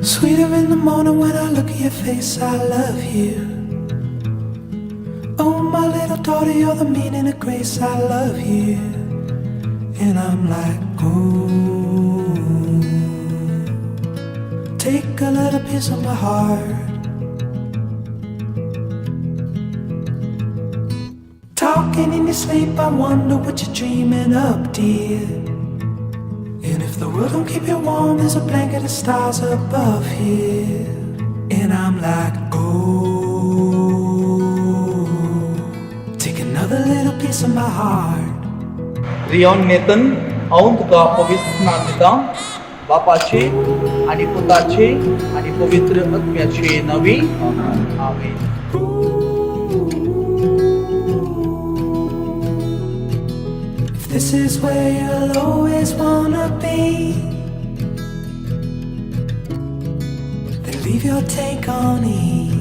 Sweeter in the morning when I look at your face, I love you. Oh, my little daughter, you're the meaning of grace, I love you. And I'm like, ooh, take a little piece of my heart. Talking in your sleep, I wonder what you're dreaming up, dear. And if the world don't keep you warm, there's a blanket of stars above here. And I'm like, oh, take another little piece of my heart. रियॉन नेतन हांव तुका पवित्र नाम दिता, बापाचे आणि पुताचे आणि पवित्र आत्म्याचे नावी आमेन. This is where you'll always wanna be. Then leave your take on it.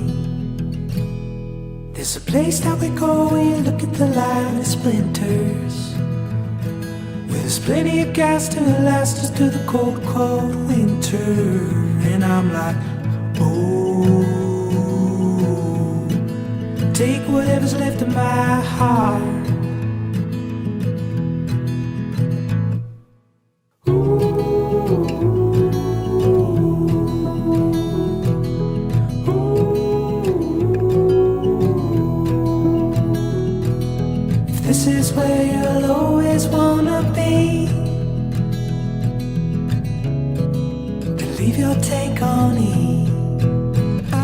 There's a place that we go when you look at the light and the splinters, where there's plenty of gas to last us through the cold, cold winter. And I'm like, oh, take whatever's left of my heart. This is where you'll always wanna be. Then leave your take on it. I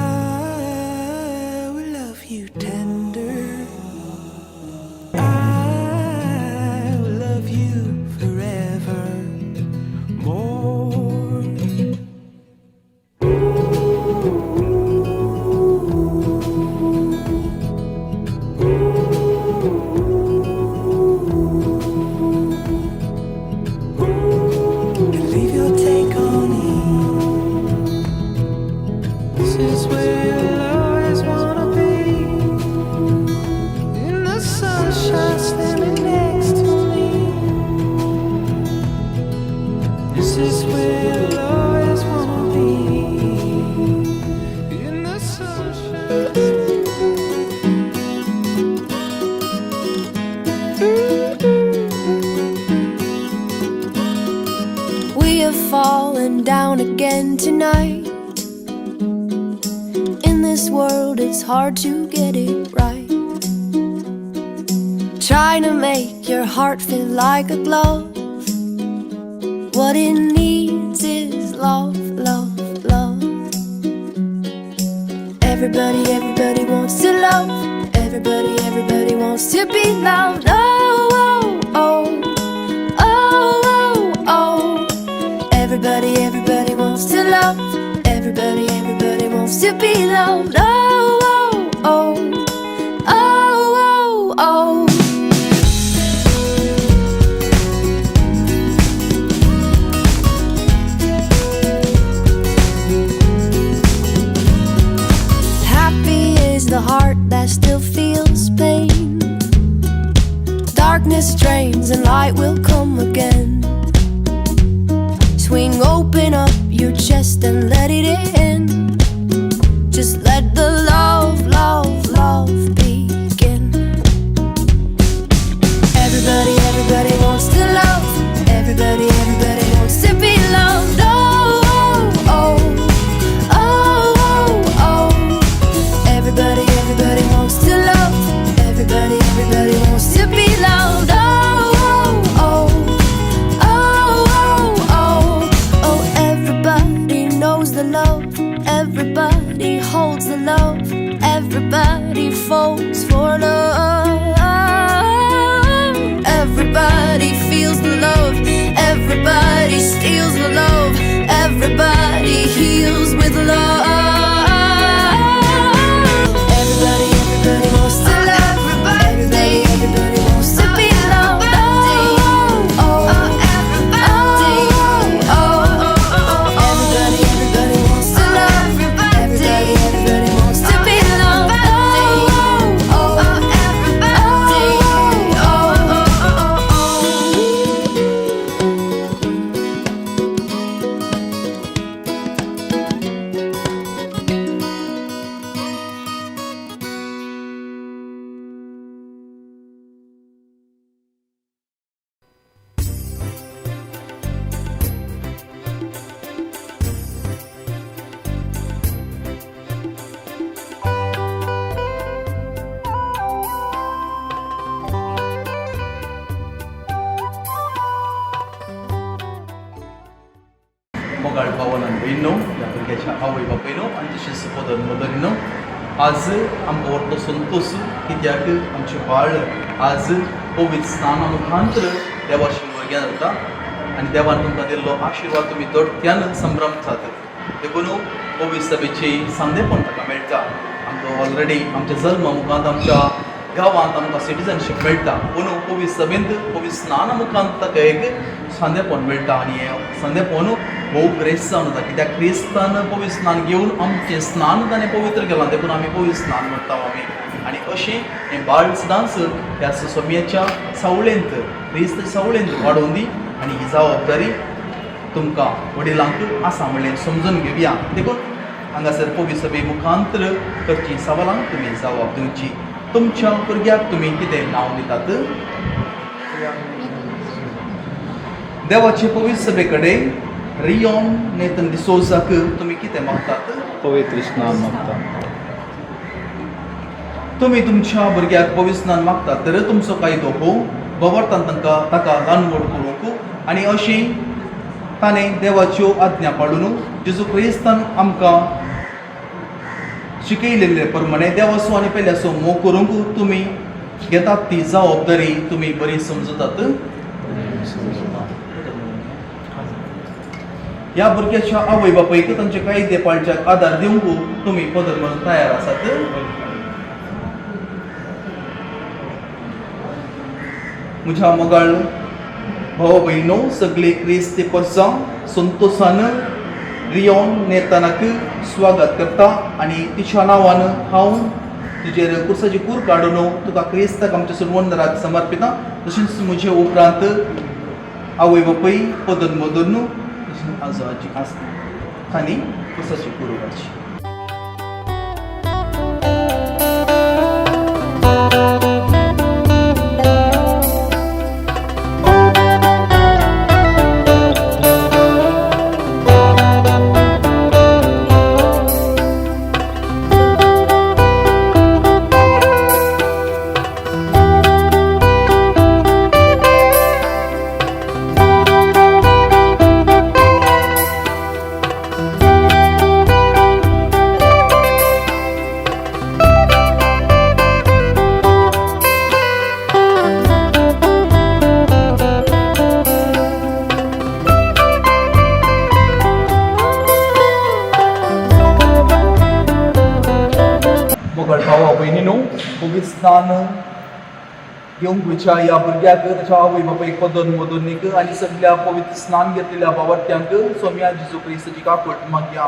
will love you tender. I will love you forever more. Leave your take on it. This is where you'll always wanna be. In the sunshine, standing next to me. This is where you'll always wanna be. In the sunshine. We have fallen down again tonight. In this world it's hard to get it right. Trying to make your heart feel like a glove. What it needs is love, love, love. Everybody, everybody wants to love. Everybody, everybody wants to be loved. Oh, oh, oh, oh, oh, oh. Everybody, everybody wants to love. Everybody, everybody wants to be loved. Oh, oh, oh, oh, oh, oh. Happy is the heart that still feels pain. Darkness drains and light will come again. Swing open up your chest and let it in. Just let the love, love, love begin. Everybody, everybody wants to love. Everybody, everybody wants to be loved. Oh, oh, oh, oh, oh. Everybody, everybody wants to love. Everybody, everybody wants to be loved. Oh, oh, oh, oh, oh, oh. Everybody knows the love. Everybody holds the love. Everybody falls for love. Everybody feels the love. Everybody steals the love. Everybody heals with love. Everybody, everybody भयणींनो, ह्या भुरग्याच्या आवय बापायनो आनी तशेंच सपोदर मदरीनो, आज आमकां व्हरतो संतोश कित्याक आमचें बाळ आज पवित्र स्नाना मुखांतर देवाची भुरग्यां जाता आनी देवान तुमकां दिल्लो आशिर्वाद तुमी दोट्यान संभ्रमतात. देखून पवित्र सभेची सांदेपण ताका मेळटा. आमकां ऑलरेडी आमच्या जल्मा मुखांत आमच्या गांवांत आमकां सिटिजनशीप मेळटा, पूण पवित्र सभेंत पवित्र स्नाना मुखांत ताका एक सांदेपण मेळटा आनी हें सांदेपण भोव ग्रेस जावन जाता. कित्याक क्रिस्तान पवित्र स्नान घेवन आमचें स्नान ताणें पवित्र केलां, देखून आमी पवित्र स्नान म्हणटा आमी. आनी अशें हें बाळ सदांच ह्या सोम्याच्या सावळेंत क्रिस्त सावळेंत वाडोवन दी आनी ही जबाबदारी तुमकां वडिलांक आसा म्हणलें समजून घेवया. देखून हांगासर पवित्र सभे मुखांतर करची सवालांक तुमी जबाब दिवची. तुमच्या भुरग्याक तुमी कितें नांव दितात? देवाचे पवित्र सभे कडेन रियोन नेतन डिसोजाक तुमी कितें मागतात? पवित्र स्नान मागता. तुमी तुमच्या भुरग्याक पवित्र स्नान मागतात तर तुमचो कायदो गोवर्तान ताका लानवड करूंक आनी अशी ताणें देवाच्यो आज्ञा पाळून जेजू क्रिस्तान आमकां शिकयलेले प्रमाणे देवाचो आनी पेल्याचो मोग करूंक तुमी घेतात ती जबाबदारी तुमी बरी समजतात. ह्या भुरग्याच्या आवय बापायक तांचे कायदे पाळच्याक आदार दिवंक तुमी पदर म्हणून तयार आसात. म्हज्या मोगाळ भाव भयणो, सगळे क्रिस्ती परसां संतोशान रियोन नेतानाक स्वागत करता आनी तिच्या नांवान हांव तुजेर कुर्साची कूर काडून तुका क्रिस्ताक आमच्या सुरवंदराक समर्पिता. तशेंच म्हजे उपरांत आवय बापाय पदन मदन आजो आजी आसता आनी कुर्साची कूर काडची. भावा भयणीनो, पवित्र स्नान घेवंक वयच्या ह्या भुरग्याक ताच्या आवय बापायक पदन मदनीक आनी सगळ्या पवित्र स्नान घेतलेल्या भावार्थ्यांक सोम्या जेजू क्रिस्ताची काकूट मागया.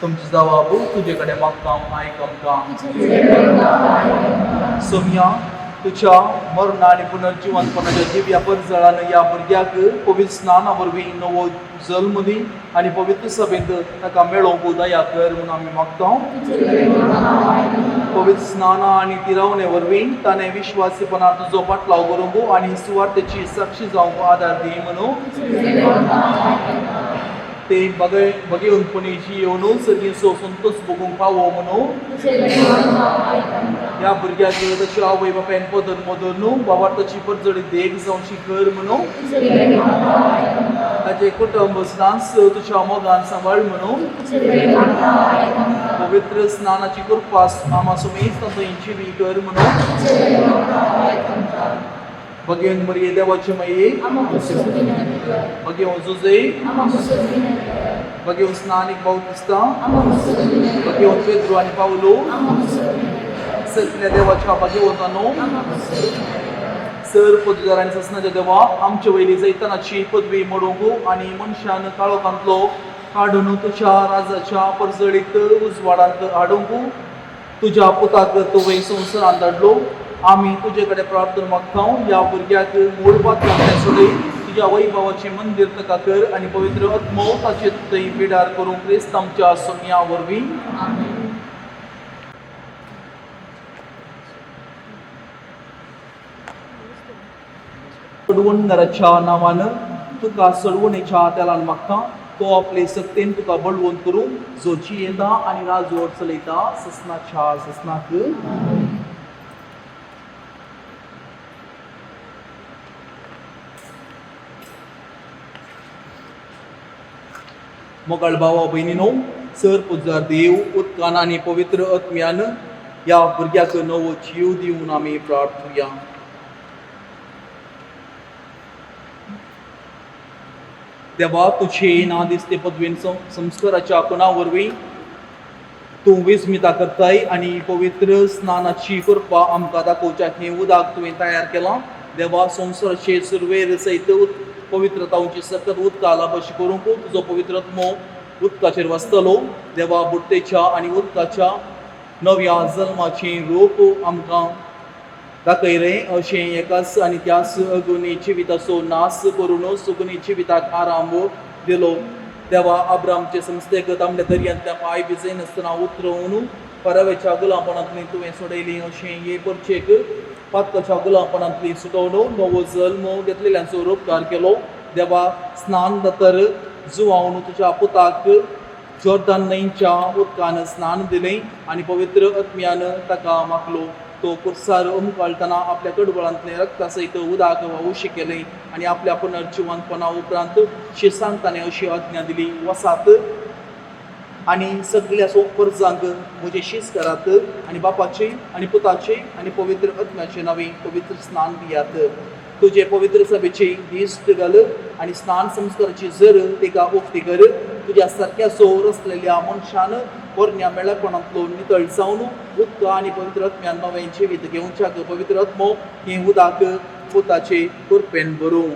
तुमची जबाब तुजे कडेन मागता आयक आमकां. सोम्या, तुझ्या मरण आनी पुनर्जीवनपणाच्या दिव्या परजळान ह्या भुरग्याक पवित्र स्नाना वरवीं नवो जल्म दी आनी पवित्र सभेंत ताका मेळोवंक दया कर म्हूण आमी मागता. पवित्र स्नाना आनी तिरावणे वरवीं ताणें विश्वासीपणान तुजो पाटलाव करूंक आनी सुवार्थेची साक्षी जावंक आदार दी म्हणून ते बगेवनपणीची येवन सगळींचो संतोश भोगूंक पावो म्हणून ह्या भुरग्याक ताच्या आवय बापायन पदन मदन भावार्थाची परजळी देख जावची कर म्हणून ताचे कुटुंब सदांच तुज्या मोगान सांबाळ म्हणून पवित्र स्नानाची कृपा आमा समेत थंयची बी कर म्हणून भगेवन मरिये देवाचे माये भगेवन जुजे भगेवन स्नानिक बावतिस्ता भगेवन पेद्रो आनी पावलो सगळ्या देवाच्या भगेवतानो सर पदवीदारांनी ससनाच्या देवा आमचे वयली जैतनाची पदवी मोडूंक आनी मनशान काळोखांतलो काडून तुज्या राजाच्या परजळीत उजवाडांत हाडूंक तुज्या पुताक तुवें संवसारांत धाडलो. आमी तुजे कडेन प्रार्थना मागता ह्या भुरग्याक मूळ पात्रांतल्यान सोडय तुज्या वैभवाचें मंदीर ताका कर आनी पवित्र आत्मो ताचे थंय पिडार करूंक क्रिस्त आमच्या सोम्या वरवीं. सोडवणदाराच्या नांवान तुका सोडवणेच्या तेलान मागता. तो आपले सत्तेन तुका बळवंत करूं जो जियेता आनी राजवट चलयता ससनाच्या ससनाक. मोगाळ भावा भयणीनो, सर पुजार देव उदकान आनी पवित्र आत्म्यान या भुरग्याक नवो जीव दिवन आमी प्रार्थुया. देवा, तुझे ना दिसते पदवीन संस्काराच्या कोणा वरवीं तूं विस्मिता करताय आनी पवित्र स्नानाची कृपा आमकां दाखोवच्याक हें उदक तुवें तयार केलां. देवा, संवसाराचे सुरवेर सयत पवित्रतांची सकत उदका लाभश करूंक तुजो पवित्र आत्मो उदकाचेर वसतलो. देवा, बुडतेच्या आनी उदकाच्या नव्या जल्माचें रूप आमकां दाखय रे. अशें एकाच आनी त्याच अगुणी जिविताचो नाश करून सुगुणी जिविताक आराम दिलो. देवा, अब्रामचे संस्थेक तांबड्या दर्यांतल्या पांय भिजय नासतना उतरवून परवेच्या गुलामपणांतली तुवें सोडयली. अशें हे परचेक पातकाच्या गुलामपणांतली सुटोवन नवो जल्म घेतलेल्यांचो उपकार केलो. देवा, स्नान जातर जुवावन तुज्या पुताक जॉर्दान न्हंयच्या उदकान स्नान दिलें आनी पवित्र आत्म्यान ताका मागलो. तो कुर्सार उमकळटना आपल्या कडबळांतलें रक्ता सयत उदक वावुशी केलें आनी आपल्या पुनर्जिवंतपणा उपरांत शिसांक ताणें अशी आज्ञा दिली, वसात आनी सगळ्या परजांक म्हजे शीस करात आनी बापाचे आनी पुताचे आनी पवित्र आत्म्याचे नांवे पवित्र स्नान दियात. तुजे पवित्र सभेची दिश्ट घाल आनी स्नान संस्काराची जर तिका उक्ती कर. तुज्या सारक्या सोर आसलेल्या मनशान पोरण्या मेळपणांतलो नितळ जावन उदक आनी पवित्र आत्म्यान नवें जिवीत घेवच्याक पवित्र आत्मो हें उदक पुताचे कुरपेन भरूं.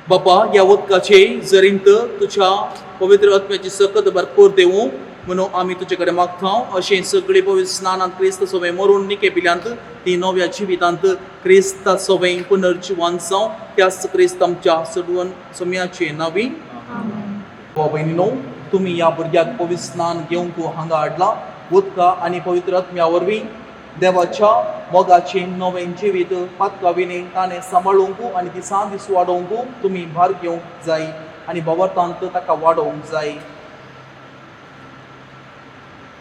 बापा, ह्या उदकाचे जरींत तुज्या पवित्र आत्म्याची सकत भरपूर देवूं म्हणून आमी तुजे कडेन मागता. अशें सगळी पवित्र स्नानांत क्रिस्त सोबे मरून निकेपिल्यांत ती नव्या जिवितांत क्रिस्त सोबे पुनर्जिवंत जावं. त्याच क्रिस्त आमच्या सडवण सोम्याचे नांवी. भयणीनो, तुमी ह्या भुरग्याक पवित्र स्नान घेवंक हांगा हाडला. उदका आनी पवित्र आत्म्या वरवीं देवाच्या मोगाचें नवें जिवीत पातका विने ताणें सांबाळूंक आनी दिसान दीस वाडोवंक तुमी भार घेवंक जाय आनी भावार्थांत ताका वाडोवंक जाय.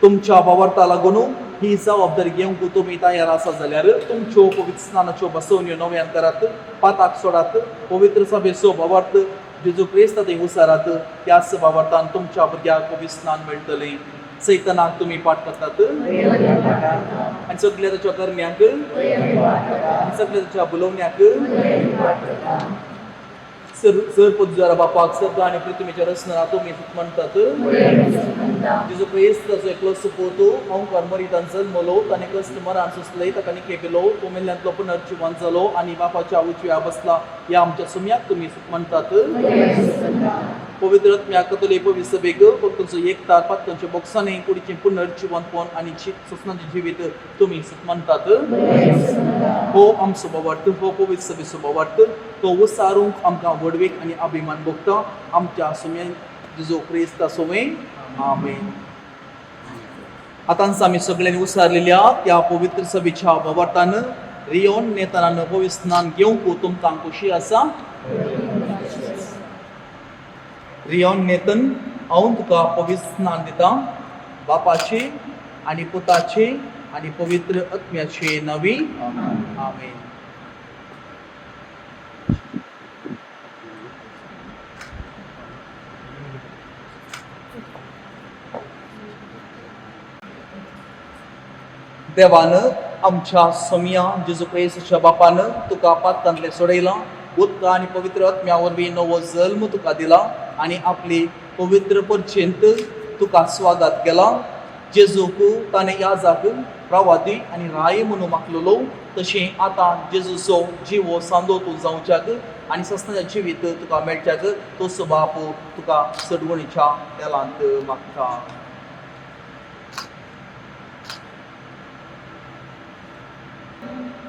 तुमच्या भावार्था लागून ही जबाबदारी घेवंक तुमी तयार आसा जाल्यार तुमच्यो पवित्र स्नानाच्यो बसवण्यो नव्यान करात, पाताक सोडात, पवित्र सभेचो भावार्थ जेजू क्रिस्त थंय उसारात. त्याच भावार्थान तुमच्या भुरग्याक पवित्र स्नान मेळटलें. सैतानाक तुमी पाठ करतात आनी सगळ्या ताच्या करण्यांक आनी सगळ्या ताच्या बुलोवण्याक सर पुजार बापाक सर्ग आनी पृथ्वीच्या रचना तुमी म्हणटात. जेजू क्रिस्ताचो एकलो सुपूत ओंकार मरितान जल्मलो, ताणें कश्ट मरान सुसलय, ताका निकेपिलो, तो मेल्ल्यांतलो पुनर्जिवंत जालो आनी बापाच्या उजव्या बसला. ह्या आमच्या सुम्याक तुमी म्हणटात. पवित्र आत्म्याक कतोली पवित्र सभेक फक्त एकतार पातकांच्या बोक्सांनी कुडीचें पुनर्जिवंतपण आनी सुसनाचें जिवीत तुमी म्हणटात. हो आमचो भावार्थ, हो पवित्र सभेचो भावार्थ, तो उसारूंक आमकां वडवीक आनी अभिमान भोगता. आमच्या सुम्या जेजू क्रिस्ता सोवें. आमेन. आतांच आमी सगळ्यांनी उसारलेल्या त्या पवित्र सभेच्या भावार्थान रियोन नेतानान पवित्र स्नान घेवंक तुमकां खुशी आसा. रियोन नेतन, हांव तुका पवित्र स्नान दिता बापाचे आनी पुताचे आनी पवित्र आत्म्याचे नांवी. आमेन. देवान आमच्या सोम्या जेजू क्रिस्ताच्या बापान तुका पातकांतले सोडयलां. उदका आनी पवित्र आत्म्या वरवीं नवो जल्म तुका दिला आनी आपली पवित्र परचेंत तुका स्वागत केला. जेजूक ताणें याजाक प्रवादी आनी राय म्हणून मागलेलो, तशें आतां जेजूचो जिवो सांदो तूं जावच्याक आनी सस्नाचें जिवीत तुका मेळच्याक तोच बाप तुका सडवणीच्या तेलांत मागता.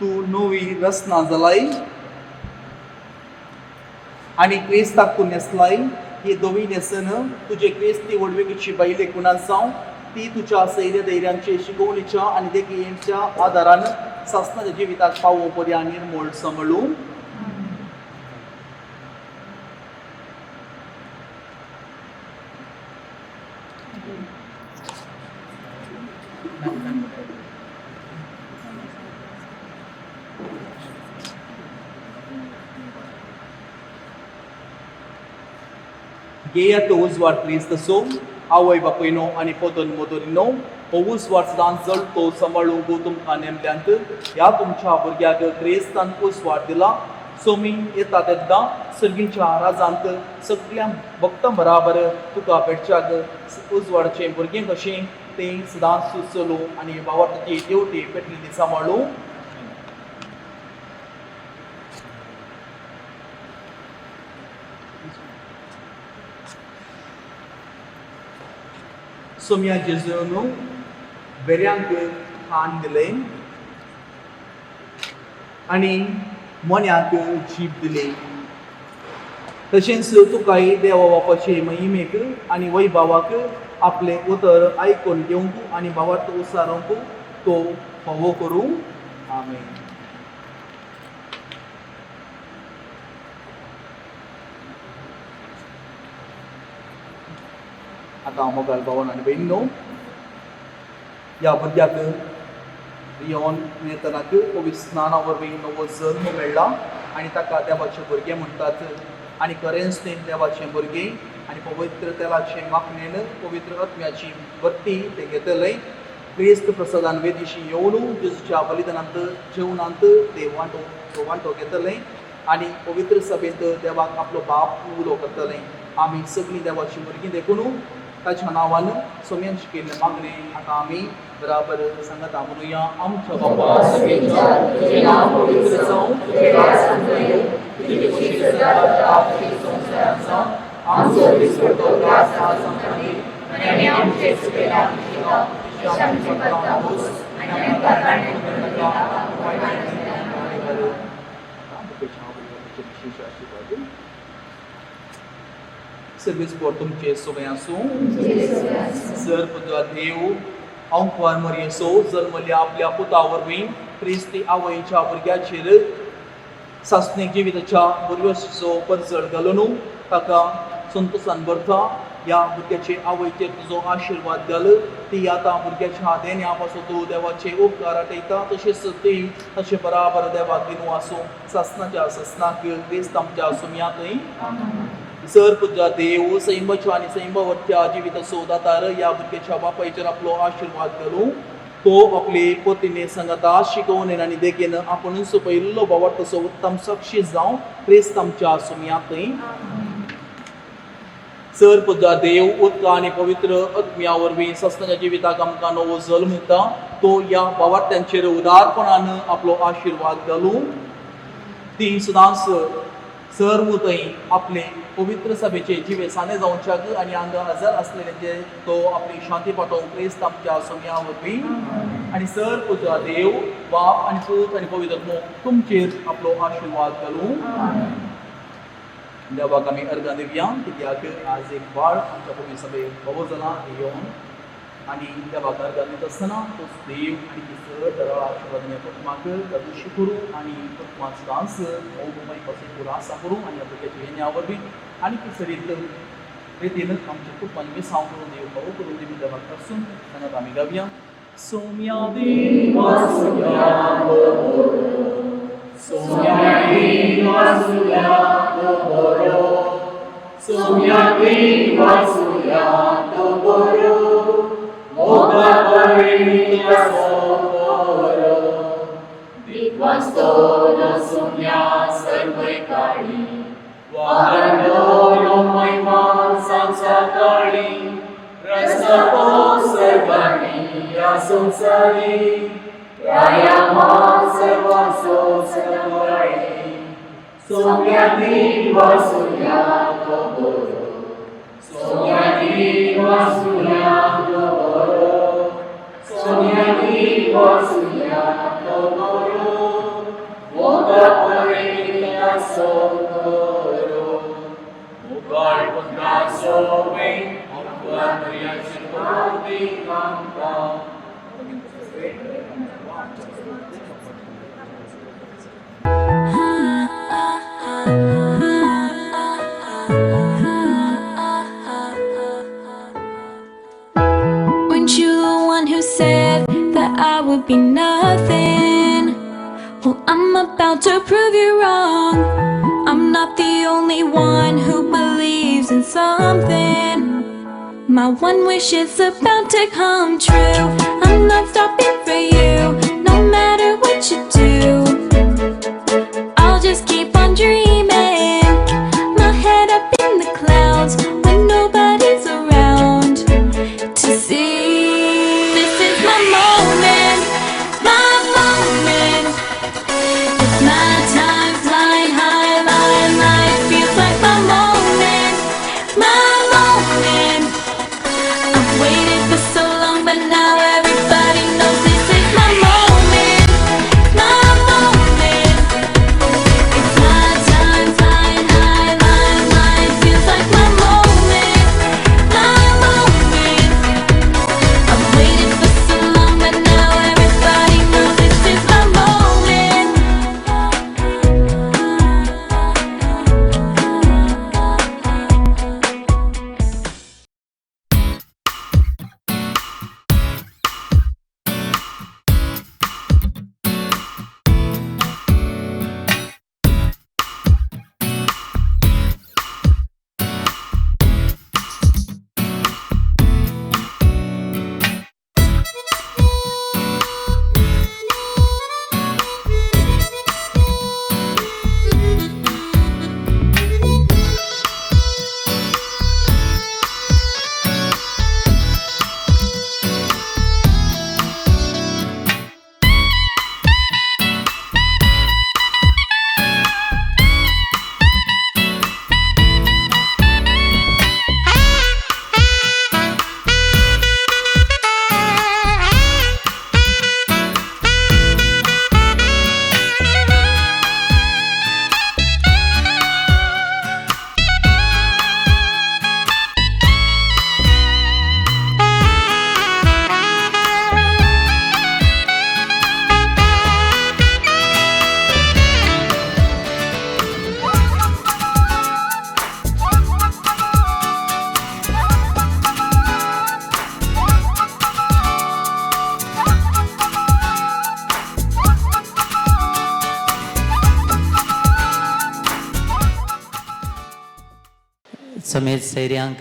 तूं नवी रचना जालाय आनी क्रिस्ताक तूं नेसलाय. ही दोवी नेसन तुजे क्रिस्ती वडविकेची बायले गुणां जावं ती तुज्या सैर्य धैर्यांचे शिकवणीच्या आनी देखीच्या आदारान सासनाच्या जिविताक पावो पर्या निर्मळ सांबाळूं. गेया तो उजवाड क्रिस्तसो आवय बापयनो आनी पोतोन मोतोरिनो हो उसवाड सदांच जळटो सांबाळूंक तुमकां नेमल्यांत ह्या तुमच्या भुरग्याक क्रिस्तान उसवाड दिला सोमी येता तेद्दां सर्गीच्या राजांत सगळ्या भक्तां बराबर तुका पेटच्याक उजवाडाचें भुरगें कशें तें सदांच सुचलो आनी भावार्थाची देवटी पेटलेली सांबाळूं सोम्या जेजून बऱ्यांक खाण दिलें आनी मन्याक जीब दिली तशेंच तुकाय देवा बापाचे महिमेक आनी वैभवाक आपले उतर आयकून घेवंक आनी भावार्थ उसारूंक तो फावो करूं आमेन. आतां मोगाल भावन आनी भयणीनो ह्या भुरग्याक रियोन येतनाक पवित्र स्नाना वरवीं नवो जल्म मेळ्ळा आनी ताका देवाचें भुरगें म्हणटात आनी खरेंच तें देवाचें भुरगें आनी पवित्र तेलाचे माखणेन पवित्र आत्म्याची भरती तें घेतलें क्रिस्त प्रसादान वेदिशी येवन जेजूच्या बलिदानांत जेवणांत ते वांटो घेतलें आनी पवित्र सभेंत देवाक आपलो बाप उलो करतलें. आमी सगळीं देवाची भुरगीं देखून ताच्या नांवान सोम्यान शिकयल्लें मागणें आतां आमी बराबर सांगता म्हणुया. आमच्या बापा सगळ्यांच्या तुजें नांव पवित्र जावं तुजें राज येवं तुजी खुशी जावं आमचो दिसपडटो त्रास आनी आमचे सुखेलाक आमचे करता दोस आनी आमकां सर्वीस por तुमचे सगळे आसूं सर पुजा देव हांव कुंवार मरयेसो जल्मल्या आपल्या पुता वरवीं क्रिस्ती आवयच्या भुरग्याचेर सासणेक जिविताच्या बुरवेचो परजड घालून ताका संतोशान भरता. ह्या भुरग्याचे आवयचेर तुजो आशिर्वाद घाल ती आतां भुरग्याच्या देण्या पासून तूं देवाचे उपकार आठयता तशेंच ती तशें बराबर देवाक दिनू आसूं सासणाच्या ससनाक क्रिस्त आमच्या सुमयातय सर पुजा देव सैंबाच्या आनी सैंबावरच्या जिवित सोदातार ह्या भुरग्याच्या बापायचेर आपलो आशिर्वाद घालूं तो आपले पत्नीने सांगता शिकोवणेन आनी देखेन आपुणूच पयलो भावार्थसो उत्तम साक्षी जावं क्रिस्त आमच्या सुमयातय सर पुजा देव उदका आनी पवित्र आत्म्या वरवीं ससनाच्या जिविताक आमकां नवो जल्म दिता तो ह्या भावार्थ्यांचेर उदारपणान आपलो आशिर्वाद घालूं ती सदांच सर्व थंय आपले पवित्र सभेचे जिवेसाने जावच्याक आनी हांगा हजर आसलेल्यांचे तो आपली शांती पाठोवंक क्रिस्त आमच्या सोम्या वरवीं आनी सर पुजा देव बाप आनी पूत आनी पवित्र आत्मो तुमचेर आपलो आशिर्वाद घालूं देवाक आमी अर्गां दिवया कित्याक आज एक बाळ आमच्या पवित्र सभेक फावो जाला येवन आनी देवाक अर्गां दिता आसतना तोच देव आनी तिसर तराळ आशिर्वाद आत्माक गदुशी करूं आनी आत्मा सदांच मोगमय पासून पुरो आसा करूं आनी आपल्याच्या येण्या वरवीं आनी तिसरीत रितीन आमच्या कुटुंबान मिसांव करून देव फावो करून दिवं देवाक पासून सांगात आमी गावया. सोम्या देवा सोम्या सोम्या देवा सोम्या बरो सोम्या देवा सोम्या बरो मोगा परिणिया सोबरो दिग्वास्तोनो सोम्या सर्वै काळी वारंडोनो महिमा संसाकाळी रस्तको सर्वांनी या संसारी रायामा सर्वांसो सर्वाळी सोम्या देवा सोम्या बरो सोम्या देवा सोम्या बरो सोम्या देवा सोम्या बरो मोगा परिणिया सोबरो मोगाळ पुन्हा सोबे मोगा मरियाची भक्ती आमकां Weren't you the one who said that I would be nothing? Well, I'm about to prove you wrong. I'm not the only one who believes believes in something. My one wish is about to come true. I'm not stopping for you, no matter what you do. I'll just keep on dreaming, my head up in the clouds when nobody's around to see. This is my moment, my moment. It's my time, flying high, lying light. Feels like my moment, my moment. I've waited for so long, but now everybody knows this is my moment, my moment. It's my time, flying high, lying light. Feels like my moment, my moment. I've waited for so long, but now everybody knows this is my moment. समेत सैर्यांक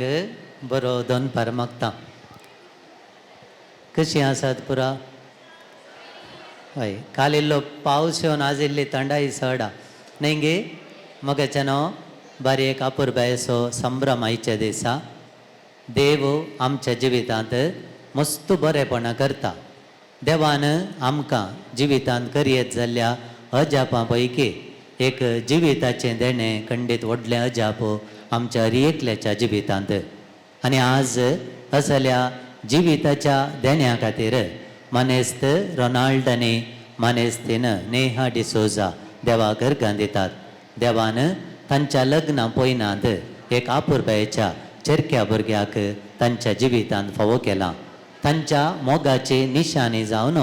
बरो दोन पार मागता. कशी आसात पुरा? हय, काल इल्लो पावस येवन आज इल्ली थंडाई चडा न्ही गे. मगच्यानो बारी एक अपुरबायसो संभ्रम आयच्या दिसा देव आमच्या जिवितांत मस्त बरेपणां करता. देवान आमकां जिवितांत करियत जाल्ल्या अजापां पैकी एक जिविताचें देणें खंडीत व्हडलें अजाप आमच्या एकल्याच्या जिवितांत. आनी आज असल्या जिविताच्या देण्या खातीर मानेस्त रोनाल्डानी मानेस्तीन नेहा डिसोजा देवाक अर्घां दितात. देवान तांच्या लग्ना पयनांत एक आपुरबायेच्या चरक्या भुरग्याक तांच्या जिवितांत फावो केला. तांच्या मोगाची निशाणी जावन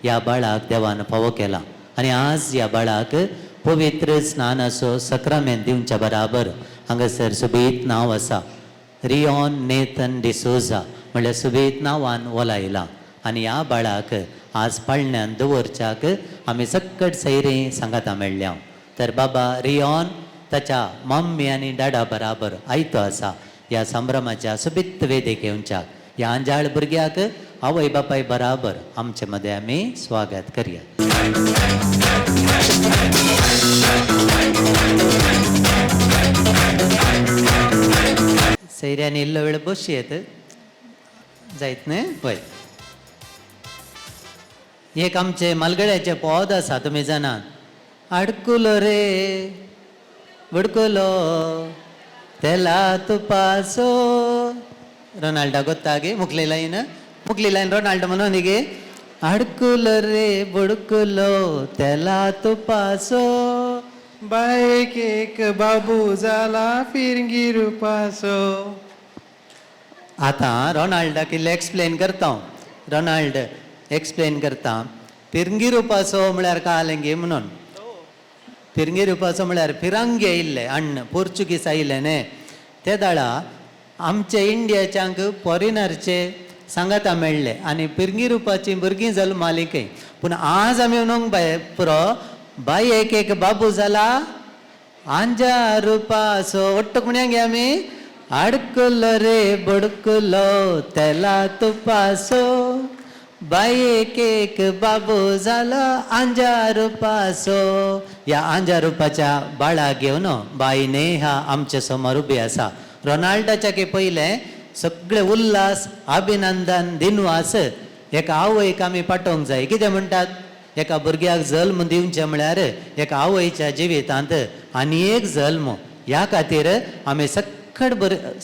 ह्या बाळाक देवान फावो केला. आनी आज ह्या बाळाक पवित्र स्नानाचो सक्रामेंत दिवच्या बराबर हांगासर सुबेत नांव आसा, रियॉन नेथन डिसोजा म्हणल्यार सुबेत नांवान ओलायला. आनी ह्या बाळाक आज पाळण्यान दवरच्याक आमी सक्कट सैरी सांगाता मेळ्ळ्या. तर बाबा रियॉन ताच्या मम्मी आनी डाडा बराबर आयतो आसा ह्या संभ्रमाच्या सुबित वेदेक येवच्याक. ह्या अंजाळ भुरग्याक आवय बापाय बराबर आमचे मदें आमी स्वागत करया. सैऱ्यांनी इल्लो वेळ बसयेत जायत न्ही पळय. एक आमचे मालगड्याचे पद आसा तुमी जाणात, अडकुलो रे बुडकुलो तेला तुपासो. रोनाल्डा गोत्ता गे मुखली लाईन रोनाल्डो म्हणून गे, अडकुलो रे बुडकुलो तेला तुपासो, बायक एक बाबू जाला फिरंगी रुपासो. आतां रोनाल्डाक इल्लें एक्सप्लेन करता. रोनाल्ड एक्सप्लेन करता. फिरंगी रुपासो म्हळ्यार काय जालें गे म्हणून. फिरंगी रुपासो म्हळ्यार फिरांगी आयिल्ले अण्ण पोर्चुगीज आयिल्ले न्ही. ते दाळा आमचे इंडियाच्यांक फॉरेनरचे सांगाता मेळ्ळे आनी फिरंगी रुपाची भुरगीं जल्माली खंय. पूण आज आमी उलोवंक पुरो बाय एक बाबू जाला आंजारू पासो ಒಟ್ಟು ಕುಣಿಯಂಗೆ आम्ही अडकुलो रे बडकुलो त्याला तुपासो बाई एक बाबू झाला अंजारुपासो. या अंजारुपाच्या बाळा घेऊन बाई नेहा आमच्या समोर उभी असा. रोनाल्डाच्या की पहिले सगळे उल्हास अभिनंदन दिनवास एका आवयक आमी पाठोवंक जाय. कितें म्हणटात, एका भुरग्याक जल्म दिवचे म्हळ्यार एका आवयच्या जिवितांत आनी एक जल्म. ह्या खातीर आमी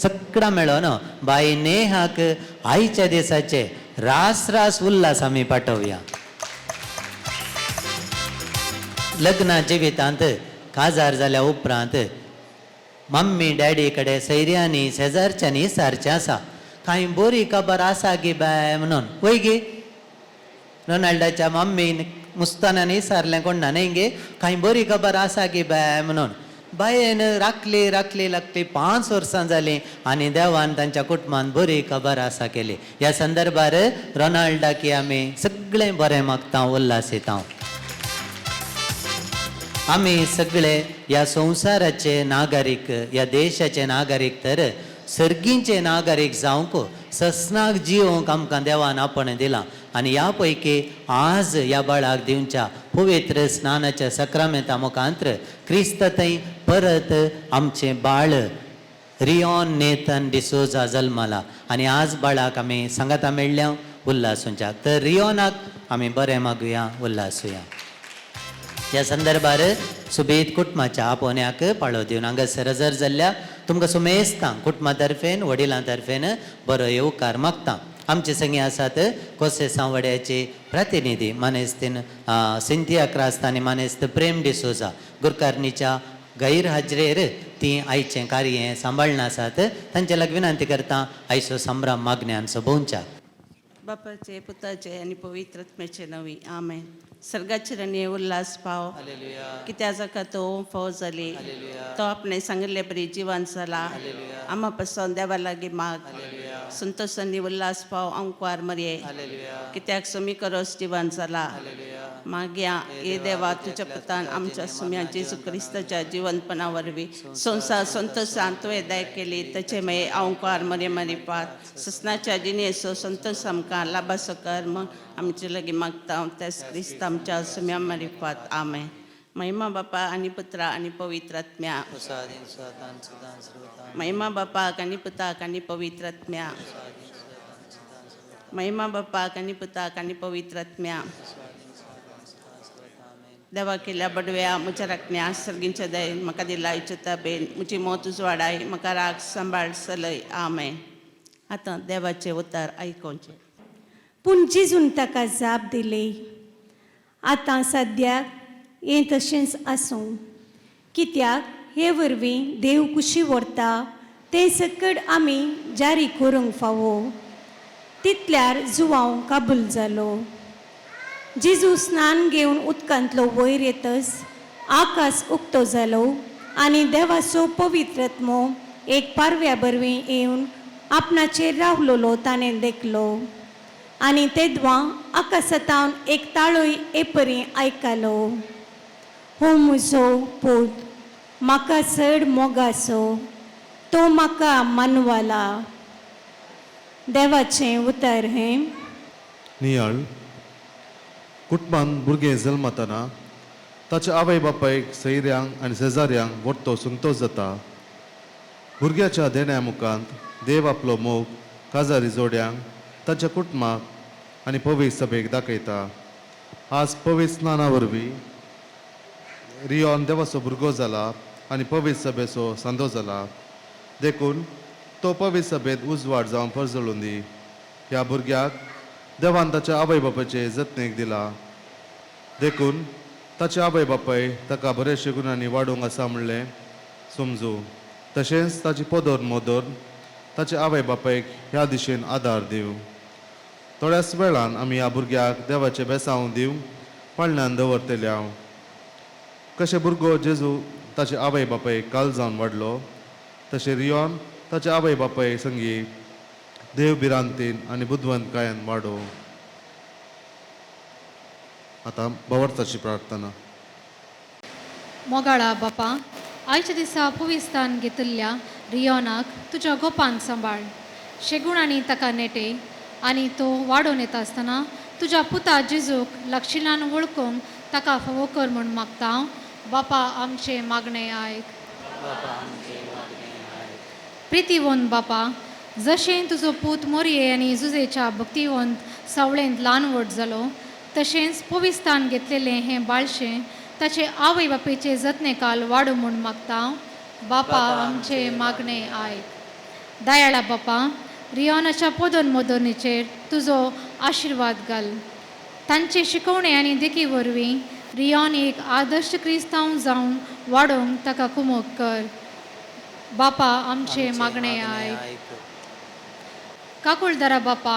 सगळा मेळोन बाई नेहाक आईच्या दिसाचे रास रास उल्हास आमी पाठवया. लग्ना जिवितांत काजार जाल्या उपरांत मम्मी डॅडी कडेन सैऱ्यांनी शेजारच्यांनी सारचें आसा. कांय बरी खबर आसा गी बाय म्हणून. वय गे रोनाल्डाच्या मम्मीन मुस्तानांनी सारलें कोण न्ही गे, कांय बरी खबर आसा गी बाय म्हणून. बायेन राखली लागली 5 वर्सां जालीं आनी देवान तांच्या कुटुंबान बरी खबर आसा केली. ह्या संदर्भार रोनाल्डाक आमी सगळें बरें मागता, उल्हासिता. आमी सगळे ह्या संवसाराचे नागरीक, ह्या देशाचे नागरीक तर सर्गींचे नागरीक जावंक ससनाक जिवंक आमकां देवान आपण दिलां. आनी ह्या पैकी आज ह्या बाळाक दिवच्या पवित्र स्नानाच्या सक्रामेंता मुखांत्र क्रिस्त थंय परत आमचें बाळ रियोन नेथन डिसोजा जल्मला. आनी आज बाळाक आमी सांगाता मेळ्ळ्या उल्हासूंच्या. तर रियोनाक आमी बरें मागुया, उल्हासूया. ह्या संदर्भार सुबेद कुटुंबाच्या आपोवण्याक पाळो दिवन हांगासर हजर जाल्ल्या तुमकां सुमेस्तां कुटुंबा तर्फेन वडिलां तर्फेन बरो येवकार मागता. आमचे संगी आसात कोसे सांवड्याचे प्रतिनिधी मानेस्तीन सिंथिया क्रास्त आनी मानेस्त प्रेम डिसोजा. गुरकारणीच्या गैरहाजरेर ती आयचें कार्य सांबाळना आसात. तांचे लागी विनंती करता आयचो संभ्रम मागण्यांचो सोबोवच्या. बापाचे, पुताचे आणि पवित्रात्म्याचे नवी आमेन. सर्गाचे रणी उल्हास पाव कित्या जाका तो फाव जाली तो आपणे सांगिल्ले बरी जिवन जाला. आम्हा पासून देवा लागीं माग संतोषांनी उल्हास पाव अंकवार मरये कित्याक सुमी करोस जिवन जाला. मागया हे देवा तुझ्या पुतान आमच्या सुम्या जेजू क्रिस्ताच्या जिवंतपणा वरवीं संसार संतोषान तुवें दय केली ताचे मागीर अंकवार मरे मरिपात ससनाच्या जिणेचो संतोष आमकां लाभासो कर्म आमचे लागीं मागता. तेच क्रिस्त आमच्या सुम्या मरिपात आमेन. महिमा बापा आणि पुत्रा आणि पवित्रात्म्या. महिमा बापाक आणि पुताक आणि पवित्रात्म्या. महिमा बापाक आणि पुताक आणि पवित्रात्म्या. देवा केल्या बडव्या म्हज्या राखण्या सर्गींच्या दयेन म्हाका दिला इच्छता बेन म्हजी मोत उजवाडाय म्हाका राख सांबाळ चलय आमेन. आतां देवाचे उतार आयकोवचे. पूण जेजून ताका जाप दिली, आतां सद्याक हें तशेंच आसूं. कित्याक हे वरवीं देव कुशी व्हरता ते सकट आमी जारी करूंक फावो. तितल्यार जुवांव काबूल जालो. जेजू स्नान घेवन उदकांतलो वयर येतच आकाश उक्तो जालो आनी देवाचो पवित्रत्मो एक पारव्या बरवीं येवन आपणाचेर रावलोलो ताणें देखलो. आनी तेदवां आकाशांतावन एक ताळोय एपरी आयकलो. हो म्हजो पूत, म्हाका चड मोगाचो, तो म्हाका मानवाला. देवाचें उतर हें. नियाळ कुटुंबान भुरगें जल्मतना ताच्या आवय बापायक सैऱ्यांक आनी शेजाऱ्यांक वट्टो संतोश जाता. भुरग्याच्या देण्या मुखांत देव आपलो मोग काजारी जोड्यांक ताच्या कुटुंबाक आनी पवित्र सभेक दाखयता. आज पवित्र स्नाना वरवीं रियोन देवाचो भुरगो जाला आनी पवित्र सभेचो सांदो जाला. देखून तो पवित्र सभेत उजवाड जावन परजळून दी. ह्या भुरग्याक देवान ताच्या आवय बापायचे जतनेक दिला. देखून ताचे आवय बापाय ताका बरेचशे गुणांनी वाडोवंक आसा म्हणलें समजू. तशेंच ताची पोदोर मोदोर ताचे आवय बापायक ह्या दिशेन आदार दिवं. थोड्याच वेळान आमी ह्या भुरग्याक देवाचे बेसांव दिवंक पाळण्यांत दवरतल्या. कशें भुरगो जेजू ताचे आवय बापायक काल जावन वाडलो तशें रियोन ताचे आवय बापाय संगी देव भिरांतीन आनी बुद्धवंतकायेन वाडो. आतां भावार्थाची प्रार्थना. मोगाळा बापा आयच्या दिसा पुविस्तान घेतिल्ल्या रियोनाक तुज्या गोपान सांबाळ. शेगुणांनी ताका नेटे आनी तो वाडोवन येता आसतना तुज्या पुता जेजूक लागशिल्ल्यान वळखूंक ताका फावो कर म्हूण मागता हांव. बापा आमचे मागणें आयक. प्रितीवंत बापा, जशें तुजो पूत मोरये आनी जुजेच्या भक्तिवंत सावळेंत ल्हान व्हड जालो, तशेंच पविस्तान घेतलेलें हें बाळशें ताचे आवय बापेचे जतनेकाल वाडू म्हूण मागता हांव. बापा आमचे मागणें आयक. दयाळा बापा, रियोनाच्या पोदन मोदनीचेर तुजो आशिर्वाद घाल. तांचे शिकवणे आनी देखी वरवीं रियोन एक आदर्श क्रिस्तांव जावन वाडोवंक ताका कुमोग कर. बापा आमचे मागणें आयक. काकुळदारा बापा,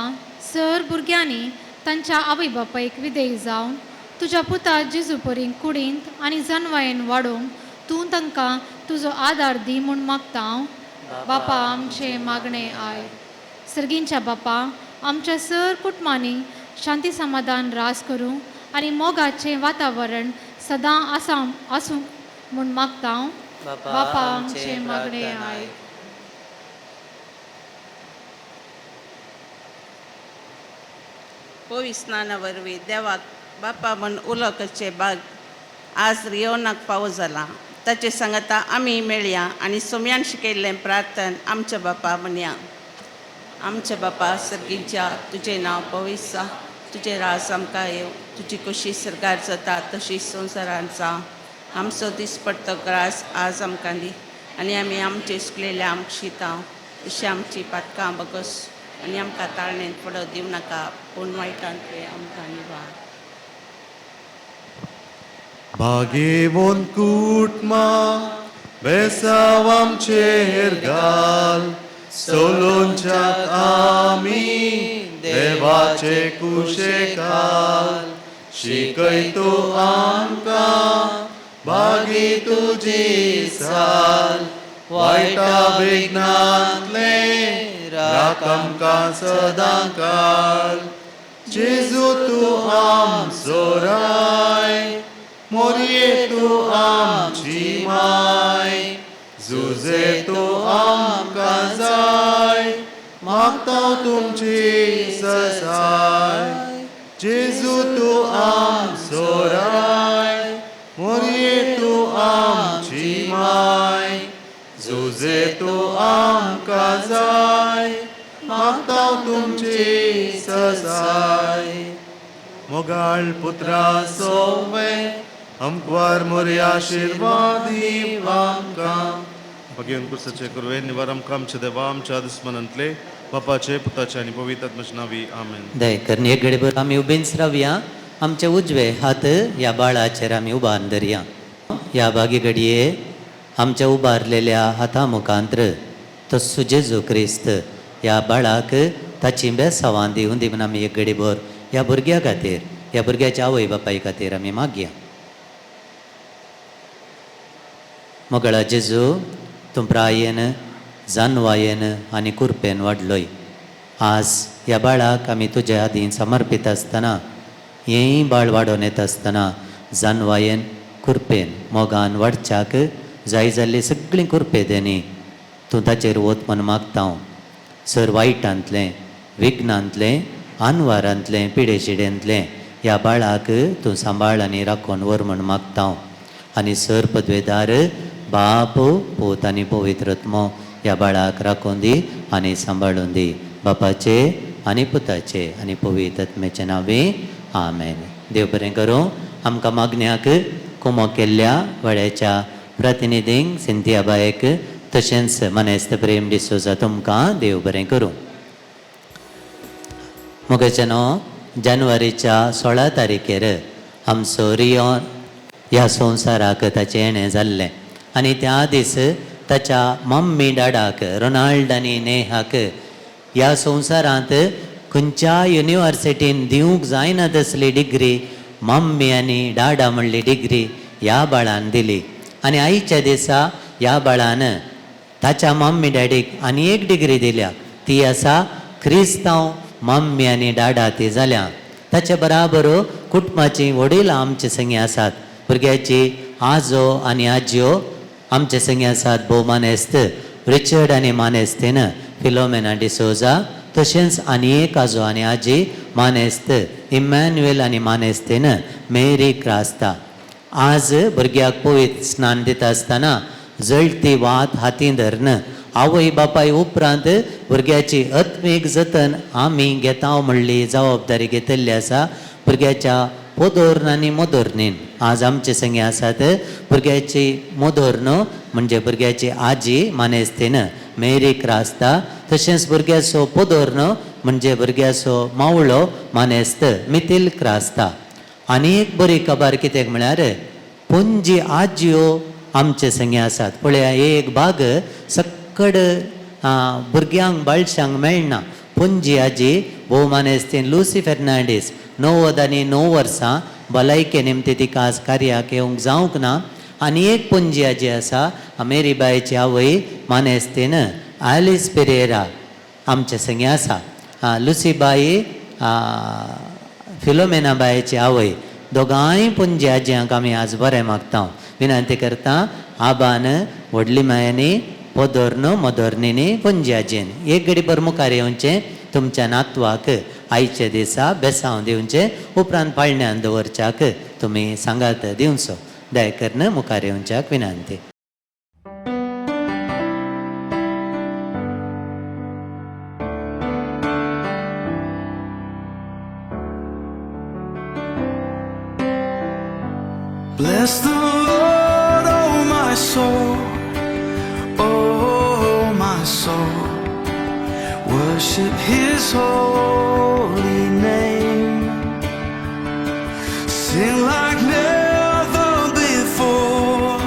सर भुरग्यांनी तांच्या आवय बापायक विधेय जावन तुज्या पुता जेजू परीं कुडींत आनी जनवायेन वाडोवंक तूं तांकां तुजो आदार दी म्हूण मागता हांव. बापा आमचे मागणें आयक. सर्गींच्या बापा, आमच्या सर कुटुंबांनी शांती समाधान रास करूं आनी मोगाचें वातावरण सदां आसूं म्हूण मागता हांव. बापा आमचे मागणें आयक. पविस्नाना वरवीं देवाक बापा म्हूण उलोवपाचे भाग आज रियोनाक फावो जाला. ताचे सांगता आमी मेळया आनी सोम्यान शिकयल्लें प्रार्थन आमच्या बापा म्हणया. आमच्या बापा सर्गीच्या, तुजें नांव पवित्र जा, तुजें राज आमकां येव, तुजी कशी सरकार जाता तशी संवसारांत जावं. आमचो दिसपडटो ग्रास आज आमकां दी आनी आमी आमचे चुकलेल्या आमकां शिताव, तशी आमची पातकां बगस आनी आमकां ताळणेंत पडो दिवं नाका, पूण वायटांतले आमकां निवार. भागेवंत कुटमा बेसाव आमचेर घाल. सोलोंच्याक आमी देवाचे कुशेकाल. शिकय तूं आमकां भागी तुजी साल. वायटा विघ्नांतले राख आमकां सदां काळ. जेजू तूं आमचो राय, मोरये तूं आमची माय. जुजे तूं आमकां जाय, मागतां तुमची ससाय. जेजू तूं आमचो राय, मोरये तूं आमची माय. जुजे तूं आमकां जाय, मागतां तुमची ससाय. मोगाळ पुत्रा सोवे आमकां मोरये आशिर्वाद दीव आमकां. भगवंत पुरुषाचे कुरवे निवार आमकां आमच्या देवा आमच्या दुस्मनांतले बापाचे पुताचे आनी पवित्र आत्म्याचे नांवी आमेन. दयकरून एक घडीभर आमी उबेंच रावया. आमचे उजवे हात ह्या बाळाचेर आमी उबारून धरया. ह्या बागी घडये आमच्या उबारलेल्या हाता मुखांत्र तो जेजू क्रिस्त ह्या बाळाक ताची बेसावां दिवन दी म्हूण आमी एक घडीभर ह्या भुरग्या खातीर, ह्या भुरग्याच्या आवय बापाय खातीर आमी मागया. मोगळा जेजू, तूं प्रायेन, जानवायेन आनी कुरपेन वाडलोय. आज ह्या बाळाक आमी तुज्या हातीन समर्पीत आसतना, हेंय बाळ वाडोवन येता आसतना जानवायेन, कुरपेन, मोगान वाडच्याक जाय जाल्ली सगळीं कुरपेदेनी तूं ताचेर वत म्हूण मागता हांव. सर वायटांतलें, विघ्नांतलें, आनवारांतलें, पिडेशिडेंतलें ह्या बाळाक तूं सांबाळ आनी राखून व्हर म्हूण मागता हांव. आनी सर पदवेदार बाप, पूत आनी पवित्र आत्मो ह्या बाळाक राखून दी आनी सांबाळून दी. बापाचे आनी पुताचे आनी पवित्र आत्म्याचे नांवे आमेन. देव बरें करूं. आमकां मागण्याक कुमो केल्ल्या वळ्याच्या प्रतिनिधींक, सिंथिया बायक, तशेंच मनेस्त प्रेम डिसोजा तुमकां देव बरें करूं. मुगेचनो जानेवारीच्या 16 तारखेर आमचो रियोन ह्या संवसाराक ताचें येणें जाल्लें आनी त्या दीस ताच्या मम्मी डाडाक, रोनाल्ड आनी नेहाक ह्या संवसारांत खंयच्या युनिवर्सिटीन दिवंक जायना तसली डिग्री मम्मी आनी डाडा म्हणली डिग्री ह्या बाळान दिली. आनी आयच्या दिसा ह्या बाळान ताच्या मम्मी डॅडीक आनी एक डिग्री दिल्या. ती आसा क्रिस्तांव मम्मी आनी डाडा ती जाल्या. ताचे बराबर कुटुंबाची वडील आमचे संगी आसात. भुरग्याची आजो आनी आजयो आमचे संगी आसात भोव मानेस्त रिचर्ड आनी मानेस्तेन फिलोमेना डिसोजा, तशेंच आनी एक आजो आनी आजी मानेस्त इमॅन्युएल आनी मानेस्तेन मेरी क्रास्ता. आज भुरग्याक पवित्र स्नान दिता आसतना जळटी वात हातीन धरन आवय बापाय उपरांत भुरग्याची आत्मीक जतन आमी घेता म्हणली जबाबदारी घेतिल्ली आसा. भुरग्याच्या पोदोर्न आनी मोदोर्नीन आज आमचे संगी आसात भुरग्याची मोदोर्न म्हणजे भुरग्याची आजी मानेस्तेन मेरी क्रास्ता, तशेंच भुरग्याचो पोदोर्न म्हणजे भुरग्याचो मावळो मानेस्त मितील क्रास्ता. आनी एक बरी खबर कित्याक म्हळ्यार पुंजी आजयो आमचे संगी आसात. पळया एक भाग सक्कड भुरग्यांक बाळशांक मेळना. पुंजी आजी भोव मानेस्तेन लुसी फेर्नांडीस 90 आनी 9 वर्सां भलायके निमते तिका आज कार्याक येवंक जावंक ना. आनी एक पुंजी आजी आसा मेरी बायची आवय मानेस्तेन ॲलिस पेरेरा आमचे संगी आसा. लुसी बाई फिलोमेना बायची आवय दोगांय पुंजी आजयांक आमी आज बरें मागता. विनंती करता आबान व्हडली मायेनी पोदोर्न मोदोर्नीनी पुंजी आजयेन एक घडी बर मुखार येवचें. तुमच्या नातवाक आयचे दिसा बेसांव दिवचें, उपरांत पाळण्यान दवरच्याक तुमी सांगात दिवचो. दयकरन मुखार येवच्याक विनंती. Bless the Lord, oh my soul, oh my soul. Worship His holy name. Sing like never before,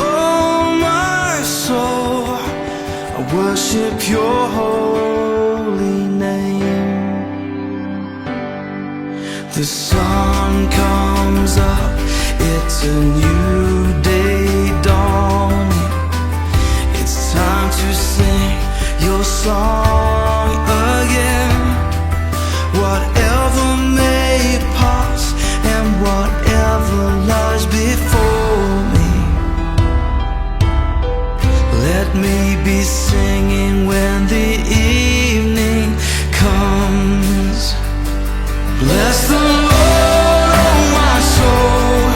oh my soul. I worship Your holy name. The sun comes up, it's a new day dawning. It's time to sing Your song again. Whatever may pass and whatever lies before me, let me be singing when the evening comes. Bless the Lord, oh my soul,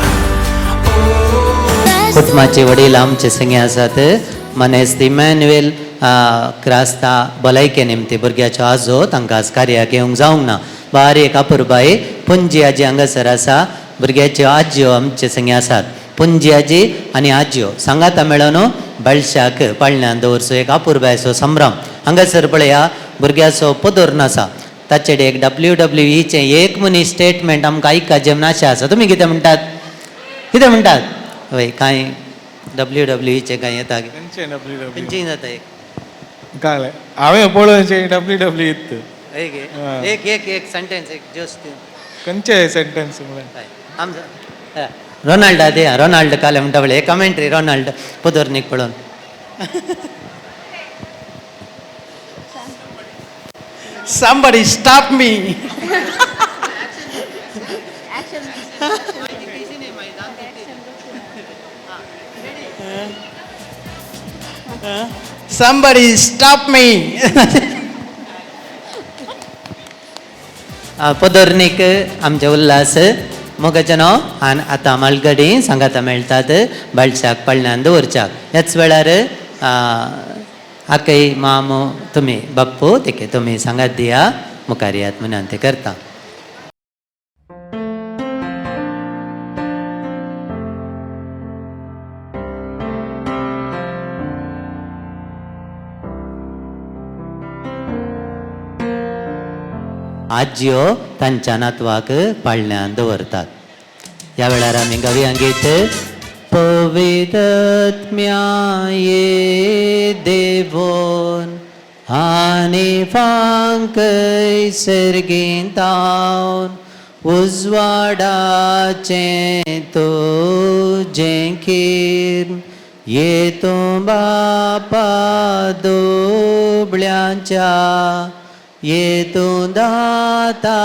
oh. कुटुंबाचे वडील आमचे संगी आसात मानेस्त Emmanuel Crasta भलायके निमते भुरग्याचो आजो तांकां आज कार्याक येवंक जावंक ना. बारीक आपुरबाई पुंजी आजी हांगासर आसा. भुरग्याच्यो आजयो आमचे संगी आसात. पुंजी आजी आनी आजयो सांगाता मेळोन बाळशाक पाळण्यान दवरचो एक आपुरबायचो संभ्रम. हांगासर पळया भुरग्याचो पोदोर्न आसा. ताचेर एक WWEचें एक मनीस स्टेटमेंट आमकां आयकाचें नाशें आसा. तुमी कितें म्हणटात? कितें म्हणटात? हय कांय WWEचें कांय येता खंयचें जाता एक कळ्ळें हांवें पळोवन WWE एक एक एक सेंटेन्स एक जस्ट खंयचे सेंटेन्स म्हळ्यार रोनाल्डा ते रोनाल्ड काले म्हणटा पळय कमेंट्री रोनाल्ड पोदोर्नीक पळोवन Somebody stop me. Somebody stop me. पोदोर्नीक आमचे उल्हास मोगाचें न्हू आनी आतां मालगडी सांगाता मेळटात बाळशाक पाळण्यान दवरच्याक. ह्याच वेळार आकय मामू तुमी बाप्पू तिके तुमी सांगात दिया मुखार येयात विनंती करता. आजयो तांच्या नातवाक पाळण्यान दवरतात. ह्या वेळार आमी गव्यांगीत पवित्रात्म्या ये देवोन आनी फांकय सर्गींतावन उजवाडाचें तुजें खीर येतूं बापा दोबळ्यांच्या येतूं दाता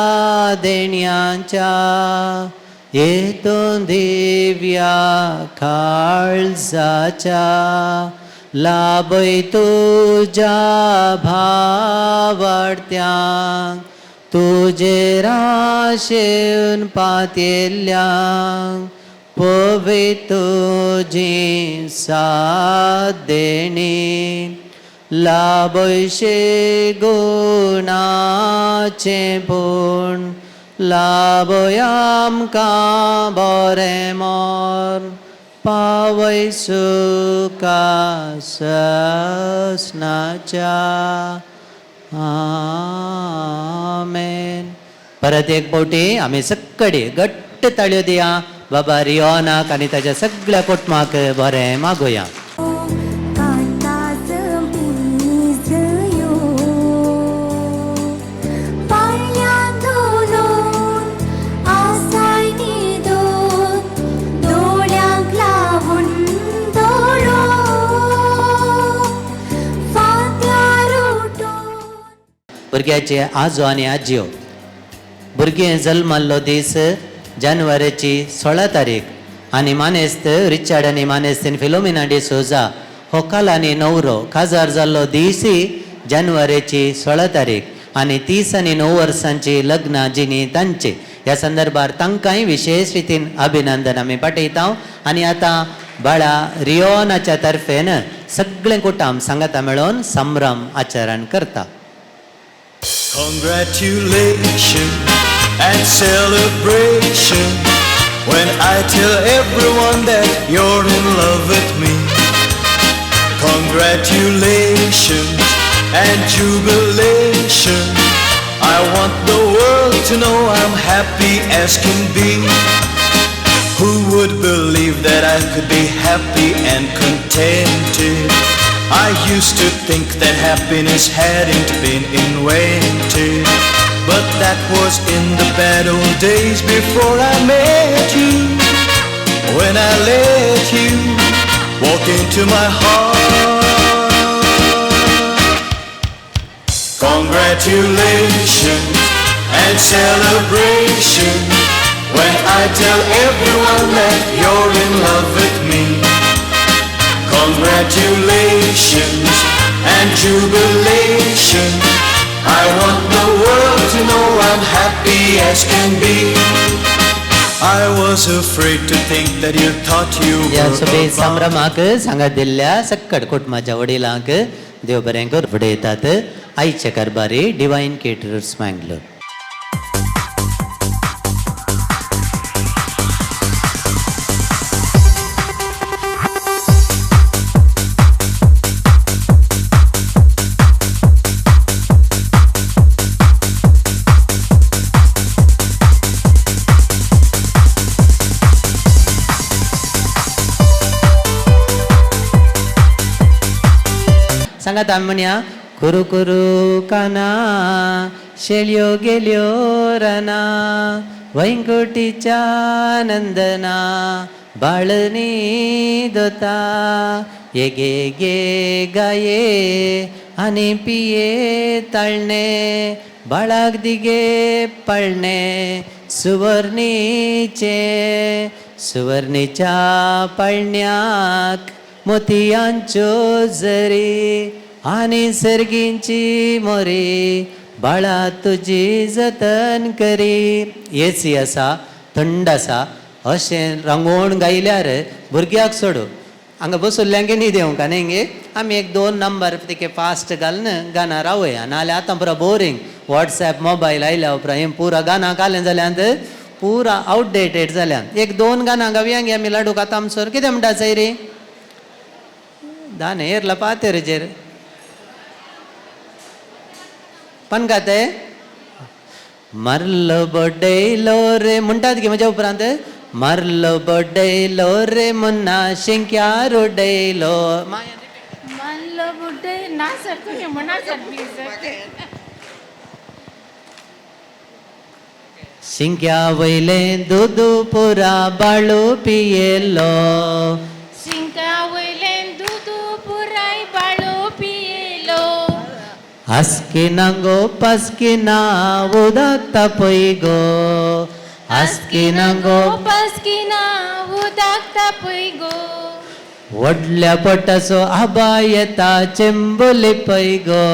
देण्यांच्या येतून दिव्या काळजाच्या लाभय तुझ्या भावार्थ्यांक तुझे राशेन पातेल्यांक पवित्र तुझी साथ देणी लाभयशे गुणाचे पूण लाभय आमकां बरें मोर पावय सुखा ससनाच्या आमेन. परत एक फावटी आमी सगळी घट्ट ताळयो दिया बाबा रियोनाक आनी ताच्या सगळ्या कुटुंबाक बरें मागुया. भुरग्याचे आजो आनी आजयो भुरगें जल्मल्लो दीस जानेवारीची 16 तारीख आनी मानेस्त रिचार्ड आनी मानेस्तीन फिलोमिना डिसोजा होकाल आनी नवरो काजार जाल्लो दिसी जानेवारीची 16 तारीख आनी 30 आनी 9 वर्सांची लग्नां जिनी तांचे ह्या संदर्भार तांकांय विशेष रितीन अभिनंदन आमी पाठयता. आनी आतां बाळा रियोनाच्या तर्फेन सगळे कुटुंब सांगाता मेळोन संभ्रम आचरण करता. Congratulations and celebration when I tell everyone that you're in love with me. Congratulations and jubilation. I want the world to know I'm happy as can be. Who would believe that I could be happy and contented? I used to think that happiness hadn't been invented, but that was in the bad old days before I met you. When I let you walk into my heart. Congratulations and celebration when I tell everyone that you're in love with me. Congratulations and jubilation. I want the world to know I'm happy as can be. I was afraid to think that you thought you या were शुभे above. संभ्रमाक सांगत दिल्ल्या सक्कड कुटुंबाच्या वडिलांक देव बरें करूं फुडयतात. आयचे कारभारी divine caterers Mangalore. सांगात आमी म्हणया कुरू कुरू काना शेल्यो गेल्यो राना वैंकुटीच्या नंदना बाळनी दोता ये गे गे गाये आनी पिये ताळणे बाळाक दिगे पळणे सुवर्णीच्या पळण्याक मोतयांच्यो जरी आनी सर्गींची मोरी बाळा तुजी जतन करी. एसी आसा थंड आसा अशें रंगोवन गायल्यार भुरग्याक सोडूं हांगा बसुल्ल्यांक न्ही देवं का न्ही. आमी 1-2 नंबर तिके फास्ट घालन गाना रावया नाल्यार आतां पुरो बोरींग वॉट्सॅप मोबायल आयल्या उपरांत हें पुरा गाना घालें जाल्यार पुरा आउटडेटेड जाल्यार 1-2 गाना गावया गे आमी लाडूक आतां आमचोर कितें म्हणटा सैरी दाने येरला पातेरेचेर पण का ते मरलो बड्डेलो रे म्हणटात गे म्हज्या उपरांत मरलो बड्डेलो रे मुन्ना शिंक्या रोड्डेलो मानलो बुड्डे ना सर तुम्ही म्हणा सर प्लीज. शिंक्या वयले दूद पुरा बाळू पियेलो शिंका वयले दूद पुराय बाळो पियेलो हस्की नांगो पस्की ना उदक तापय गो आस्किनांगो पास्किना उदक तापय गो व्हडल्या पोटाचो आबा येता चेंबोली पै गो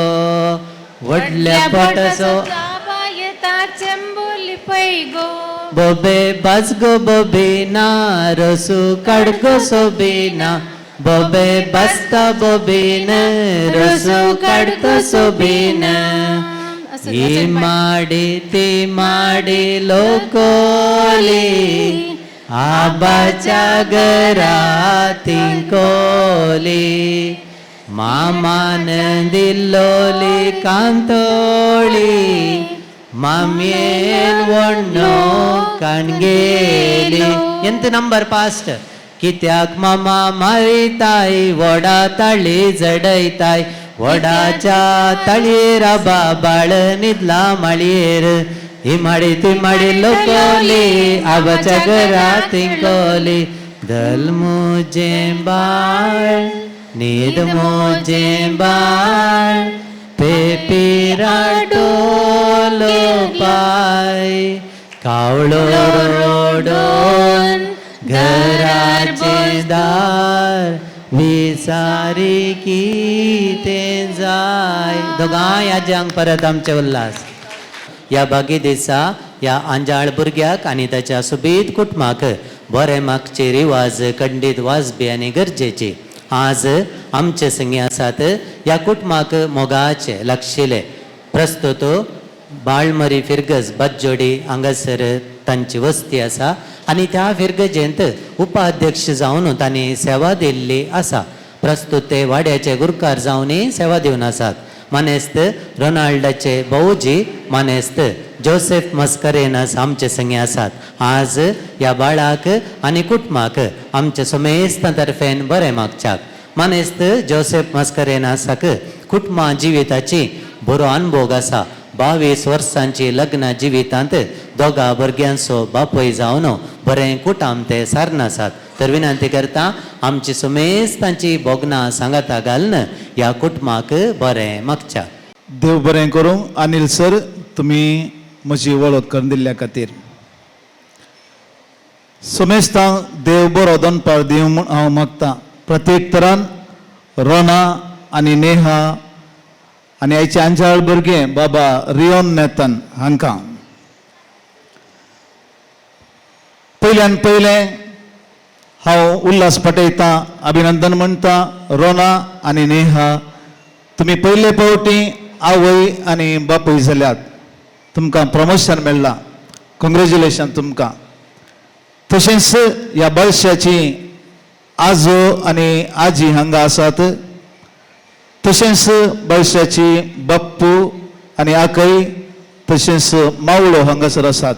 व्हडल्या पोटाचो आबा येता चेंबोली पै गो बोबे बाज गो बोबीना रसू काड गो सोबीना बोबे बसता बोबीन रसू काढतो सोबीन ही माडी ती माडी लोकोली आबाच्या घराती कोली मामान दिल्लोली कांतोळी माम्येन वण्णो काणगेली ಎಂತ ನಂಬರ್ ಪಾಸ್ಟ್ कित्याक मामा मारिताय वडा ताळी जडयताय वडाच्या ताळयेर आबा बाळ न्हिदला माळयेर ही माडी ती माडी लोकोली आबाच्या घरात तिंकोली दल मुजें बाळ न्हीद मुजें बाळ पेपिराडोलो पाय कावळो रोडोन घराचे दार विसारी की ते जाय दोगांय आज्यांक परत आमचे उल्हास या बागी दिसा या आंजाळ भुरग्याक आनी ताच्या सुबीत कुटुंबाक बरे मागचे रिवाज खंडीत वाजबी आनी गरजेची आज आमचे संगी आसात या कुटुंबाक मोगाचे लक्षिले प्रस्तुत बाळमरी फिरगज बज्जोडी हांगासर तांची वस्ती आसा आनी त्या फिरगजेंत उपाध्यक्ष जावन तांणी सेवा दिल्ली आसा प्रस्तुत ते वाड्याचे गुरकार जावनय सेवा दिवन आसात मानेस्त रोनाल्डाचे भाऊजी मानेस्त जोसेफ मस्करेनस आमचे संगी आसात आज या बाळाक आनी कुटुंबाक आमचे समेस्ता तर्फेन बरें मागच्याक मानेस्त जोसेफ मस्करेनसाक कुटुंबा जिविताची बरो अनुभव आसा 22 वर्सांची लग्न जिवितांत दोगा भुरग्यांचो बापूय जावन बरें कुटाम ते सारन आसात तर विनंती करता आमची समेस्तांची बोगना सांगाता घालन या कुटुंबाक बरें मागच्या देव बरें करूं अनिल सर तुमी म्हजी वळख करून दिल्ल्या खातीर समेस्तांक देव बरो दनपार दिवं म्हूण हांव मागतां प्रत्येक तरान रोना आनी नेहा आनी आयचे अंजाळ भुरगे बाबा रियोन नेतन हांकां पयल्यान पयलें हांव उल्हास पटयतां अभिनंदन म्हणटा रोना आनी नेहा तुमी पयले फावटी आवय आनी बापूय जाल्यात तुमकां प्रमोशन मेळ्ळां कॉंग्रेच्युलेशन तुमकां तशेंच ह्या बालशाची आजो आनी आजी हांगा आसात तशेंच बालशाची बाप्पू आनी आकय तशेंच मावळो हांगासर आसात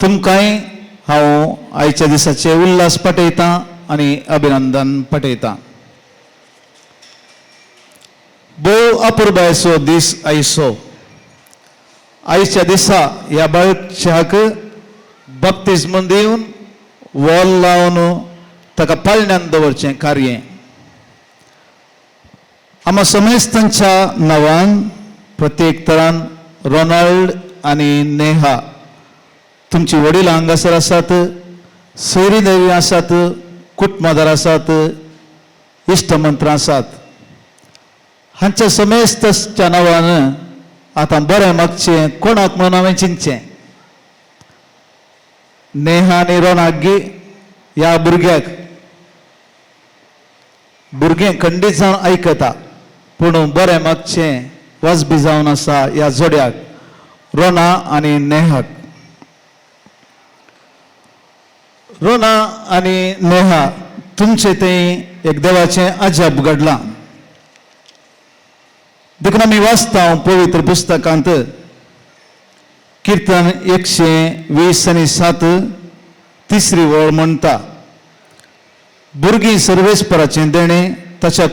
तुमकांय हांव आयच्या दिसाचे उल्हास पटयतां आनी अभिनंदन पटयतां भोव अपुरबायचो दीस आयचो आयच्या दिसा ह्या बाळशाक बप्तिस्म दिवन वॉल लावन ताका पाळण्यान दवरचें कार्य आम्हा समेस्तांच्या नांवान प्रत्येक तरान रोनाल्ड आनी नेहा तुमची वडील हांगासर आसात सोयरी देवी आसात कुटुंबादार आसात इश्टमंत्र आसात हांच्या समेस्तांच्या नांवान आतां बरें मागचें कोणाक म्हणून हांवें चिंतचें नेहा आनी रोनाक ह्या भुरग्याक भुरगें खंडीत जावन आयकता पूण बरें मागचें वाजबी जावन आसा ह्या जोड्याक रोना आनी नेहाक रोना आनी नेहा तुमचें तें एक देवाचें अजब घडलां देखून आमी वाचता पवित्र पुस्तकांत किर्तन 120:7 तिसरी वळ म्हणटा भुरगीं सर्वेस्पराचें देणें ताच्या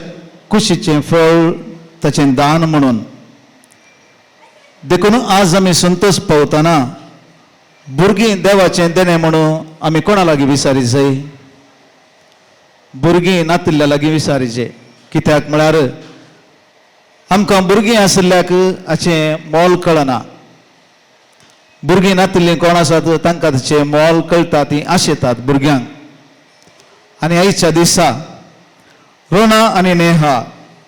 कुशीचें फळ ताचें दान म्हणून देखून आज आमी संतोश पावतना भुरगीं देवाचें देणें म्हणून आमी कोणा लागीं विचारी जाय भुरगीं नातिल्ल्या लागीं विचारीचें कित्याक म्हळ्यार आमकां भुरगीं आशिल्ल्याक हाचें मोल कळना भुरगीं नातिल्लीं कोण आसात तांकां ताचें मोल कळटा तीं आशेतात भुरग्यांक. आनी आयच्या दिसा रोना आनी नेहा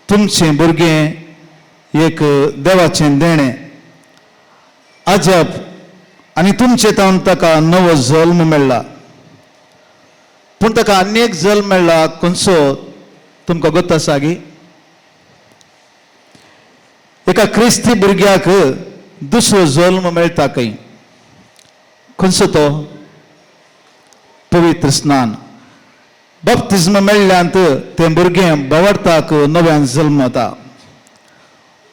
तुमचें भुरगें एक देवाचें देणें अजब आनी तुमचे तावन ताका नवो जल्म मेळ्ळा. पूण ताका आनी एक जल्म मेळ्ळा खंयचो तुमकां गोत आसा गी? एका क्रिस्ती भुरग्याक दुसरो जल्म मेळटा खंय. खंयचो तो? पवित्र स्नान. बप्तिस्म मेळ्ळ्यांत तें भुरगें भवडताक नव्यान जल्मता.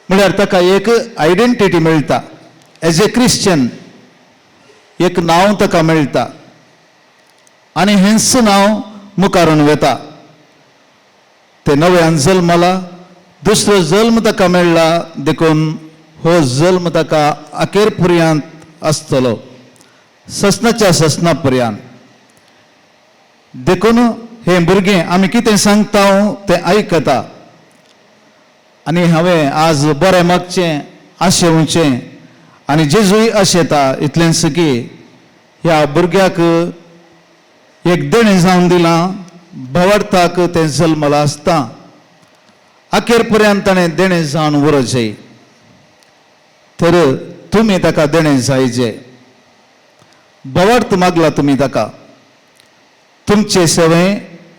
म्हळ्यार ताका एक आयडेंटिटी मेळटा. एज ए क्रिश्चन एक नांव ताका मेळटा आनी हेंच नांव मुखारून वता. ते नव्यान जल्मला, दुसरो जल्म ताका मेळ्ळा देखून हो जल्म ताका अखेर पर्यंत आसतलो, ससनाच्या ससना पर्यंत. देखून हें भुरगें आमी कितें सांगता तें आयकता. आनी हांवें आज बरें मागचें, आशेवचें आनी जेजूय आशेता इतलेंच की ह्या भुरग्याक एक देणें जावन दिलां. भवडताक तें जल्मलां आसता, अखेर पर्यंत ताणें देणें जावन उरचें. तर तुमी ताका देणें जायचें. भवडत मागला तुमी ताका. तुमचे सेवे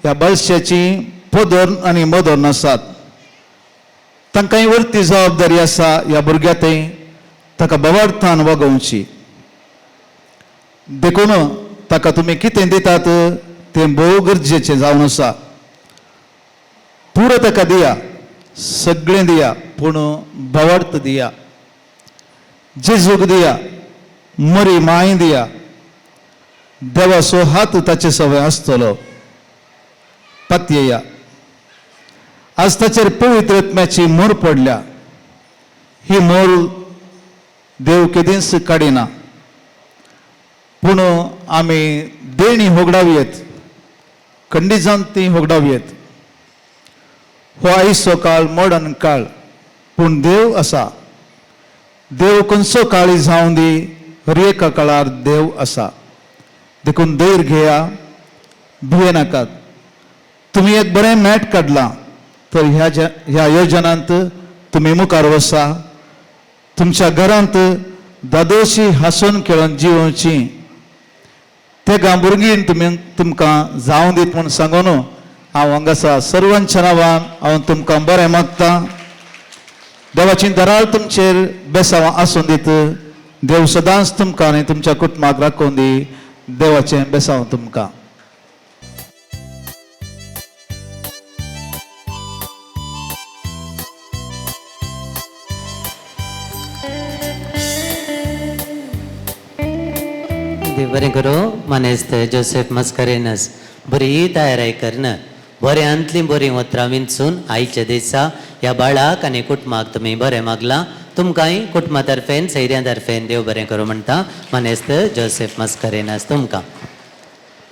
ह्या बालशाची पोदोर आनी मोदोर आसात. तांकांय वरती जबाबदारी आसा ह्या भुरग्यातय ताका भवडतान वागोवची. देखून ताका तुमी कितें दितात तें भोव गरजेचें जावन आसा. पुरो ताका दिया, सगळें दिया, पूण भवडत दिया. जेजूक दिया, मरी माय दिया. देवाचो हात ताचे सवय आसतलो. पातयेया. आज ताचेर पवित्र आत्म्याची मोर पडल्या. ही मोर देव केदींच काडिना, पूण आमी देणी होगडावयेत, खंडी जावन ती होगडावयेत. हो आयचो काळ मॉडर्न काळ, पूण देव आसा. देव खंयचो काळी जावं दी, हर एका काळार देव आसा. देखून धैर्य घेया, भिये नाकात. तुमी एक बरें मॅट काडलां तर ह्या योजनांत तुमी मुखार वसा. तुमच्या घरांत दादोशी हांसून खेळून जिवोवची. ते भुरगीं तुमकां जावं दीत म्हूण सांगून हांव हांगासा सर्वांच्या नांवान हांव तुमकां बरें मागतां. देवाची दराळ तुमचेर बेसांव आसूं दीत. देव सदांच तुमकां आनी तुमच्या कुटुंबाक राखून दी. देवाचें बेसांव तुमकां. देव बरें करूं. मानेस्त जोसेफ मस्करेनस बरी तयारी करन बऱ्यांतली बरी वत्रां विंचून आयच्या दिसा ह्या बाळाक आनी कुटुंबाक तुमी बरें मागलां. तुमकांय कुटुंबा तर्फेन सैऱ्यां तर्फेन देव बरें करूं म्हणटा. मानेस्त जोसेफ मस्करेनस तुमकां.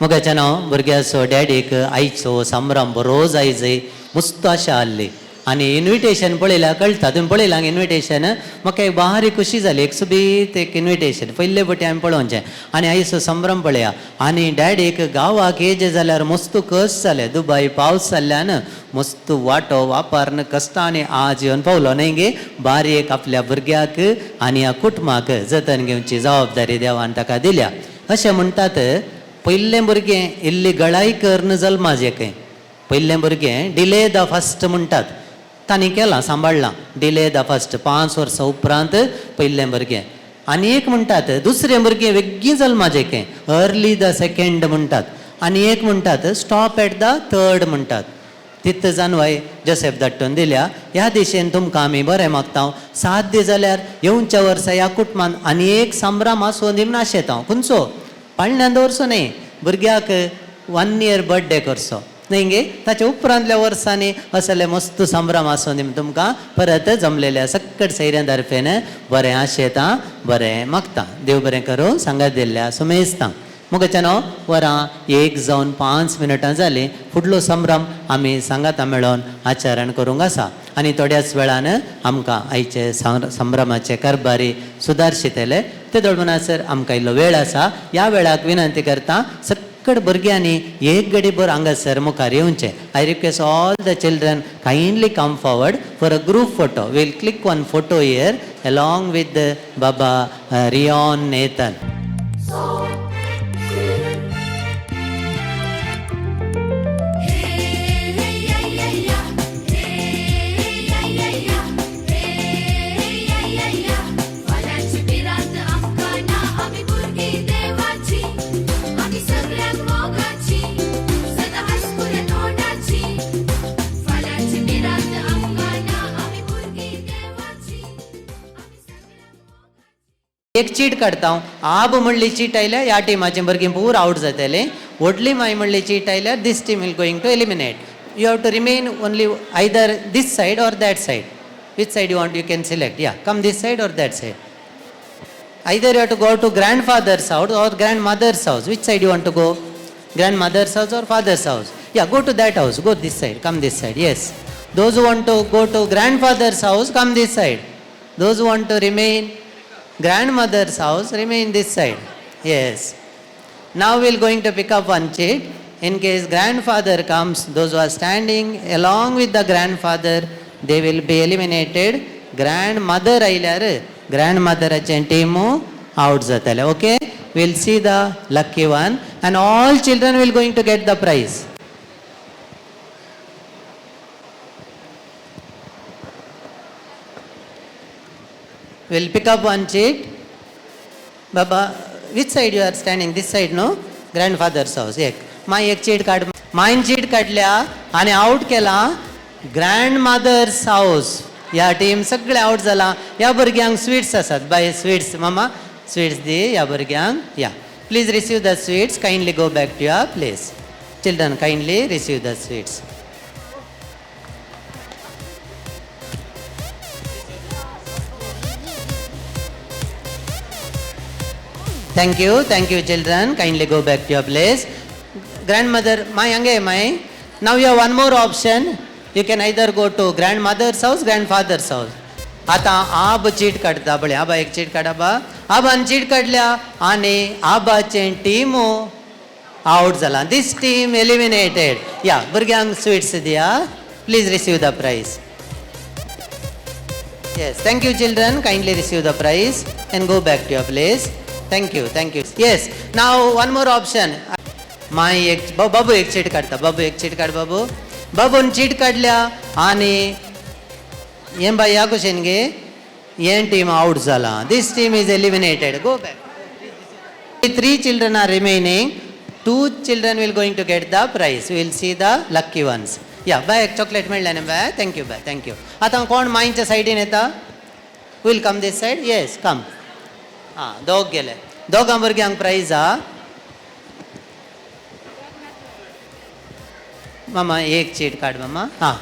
मुगाचें नांव भुरग्याचो डॅडीक आयचो संभ्रम बरो जायजय मस्त आशा आहली. आनी इन्विटेशन पळयल्यार कळटा. तुमी पळयलां इन्विटेशन? म्हाका एक बारी खुशी जाली. एक सुबीत एक इन्विटेशन पयले फावटी हांवें पळोवचें. आनी आयचो संभ्रम पळया. आनी डॅडीक गांवाक येजे जाल्यार मस्त कस जाले. दुबय पावस जाल्ल्यान मस्त वाटो वापारन कश्टांनी आज येवन पावलो न्हय गे. बारीक आपल्या भुरग्याक आनी ह्या कुटुंबाक जतन घेवची जबाबदारी देवान ताका दिल्या. अशें म्हणटात पयलें भुरगें इल्ली गळाई करन जल्मा जेकें. पयलें भुरगें डिले द फस्ट म्हणटात. तांणी केलां, सांबाळलां. डिले द फस्ट 5 वर्सां उपरांत पयलें भुरगें. आनी एक म्हणटात दुसरें भुरगें वेग्गी जल्मा जेकें, अर्ली द सेकंड म्हणटात. आनी एक म्हणटात स्टॉप एट द थर्ड म्हणटात. तित्त जानवाय जोसेफ धाडून दिल्या. ह्या दिशेन तुमकां आमी बरें मागता. साध्य जाल्यार येवच्या वर्सा ह्या कुटुंबान आनी एक संभ्रम आसूं दी म्हूण आशेता. खंयचो? पाळण्यान दवरचो न्ही. भुरग्याक 1 year बर्थडे करचो न्हय गे. ताच्या उपरांतल्या वर्सांनी असले मस्त संभ्रम आसूं दी तुमकां परत जमलेल्या सकट सैऱ्यां तर्फेन बरें आशेता, बरें मागता. देव बरें करूं. सांगात दिल्ल्या सुमेस्तां. मुगाचें नांव वरां 1:05 जालीं. फुडलो संभ्रम आमी सांगाता मेळोन आचरण करूंक आसा. आनी थोड्याच वेळान आमकां आयचे संभ्रमाचे कारभारी सुदारशीतले ते म्हणसर आमकां इल्लो वेळ आसा ह्या वेळाक विनंती करता सकट भुरग्यांनी एक घडी भर हांगासर मुखार येवचें. I request all the children kindly come forward for a group photo. We'll click one photo here along with the Baba Rion Nathan. एक चीट काडटा हांव. आब म्हणली चीट आयल्यार ह्या टिमाचे भुरगीं पूर आउट जातले. व्हडली माय म्हणली चीट आयल्यार this team will going to eliminate. You have to remain only either this side or that side. Which side you want you can select. या come this side or that side. Either you have to go to grandfather's house or grandmother's house. Which side you want to go? Grandmother's house or father's house? Yeah, go to that house. Go this side. Come this side. Yes. Those who want to go to grandfather's house, come this side. Those who want to remain grandmother's house, remain this side. Yes. Now we're going to pick up one sheet. In case grandfather comes, those who are standing along with the grandfather, they will be eliminated. Grandmother aylar, grandmother achen team out zatale. Okay? We'll see the lucky one and all children will going to get the prize. We'll pick up one sheet. Baba, which side you are standing? This side, no? Grandfather's house. एक. माय एक cheat काढ. मायन cheat काढल्या आणि out केला grandmother's house. ह्या team सगळे out जाला. ह्या भुरग्यांक स्वीट्स आसात. बाय स्वीट्स मामा स्वीट्स दी ह्या भुरग्यांक. या please receive the sweets. Kindly go back to your place. Children kindly receive the sweets. Thank you children. Kindly go back to your place. Grandmother, my. Now you have one more option. You can either go to grandmother's house, grandfather's house. आता आब cheat काढता बळे. आबा एक cheat काढा बा. आबान cheat काढल्या आणि आबाचे team out जाला. This team eliminated. या भुरग्यांक स्वीट्स दिया. Please receive the prize. Yes, thank you children. Kindly receive the prize and go back to your place. Thank you. Yes, now one more option. बाबू एक cheat काढता. बाबू एक cheat काढ. बाबून cheat काढल्या आणि हें बाय ह्या कुशेन गे हें टीम आउट जाला. This team is eliminated. Go back. 3 children are remaining. 2 children will going to get the prize. We will see the lucky ones. या बाय एक चॉकलेट मेळ्ळें न्ही बाय. थँक्यू. आतां कोण मायच्या सायडीन येता? We'll come this side. Yes come. हां दोग गेले. दोगां भुरग्यांक प्राइज हा. मामा एक चीट काड मामा. हां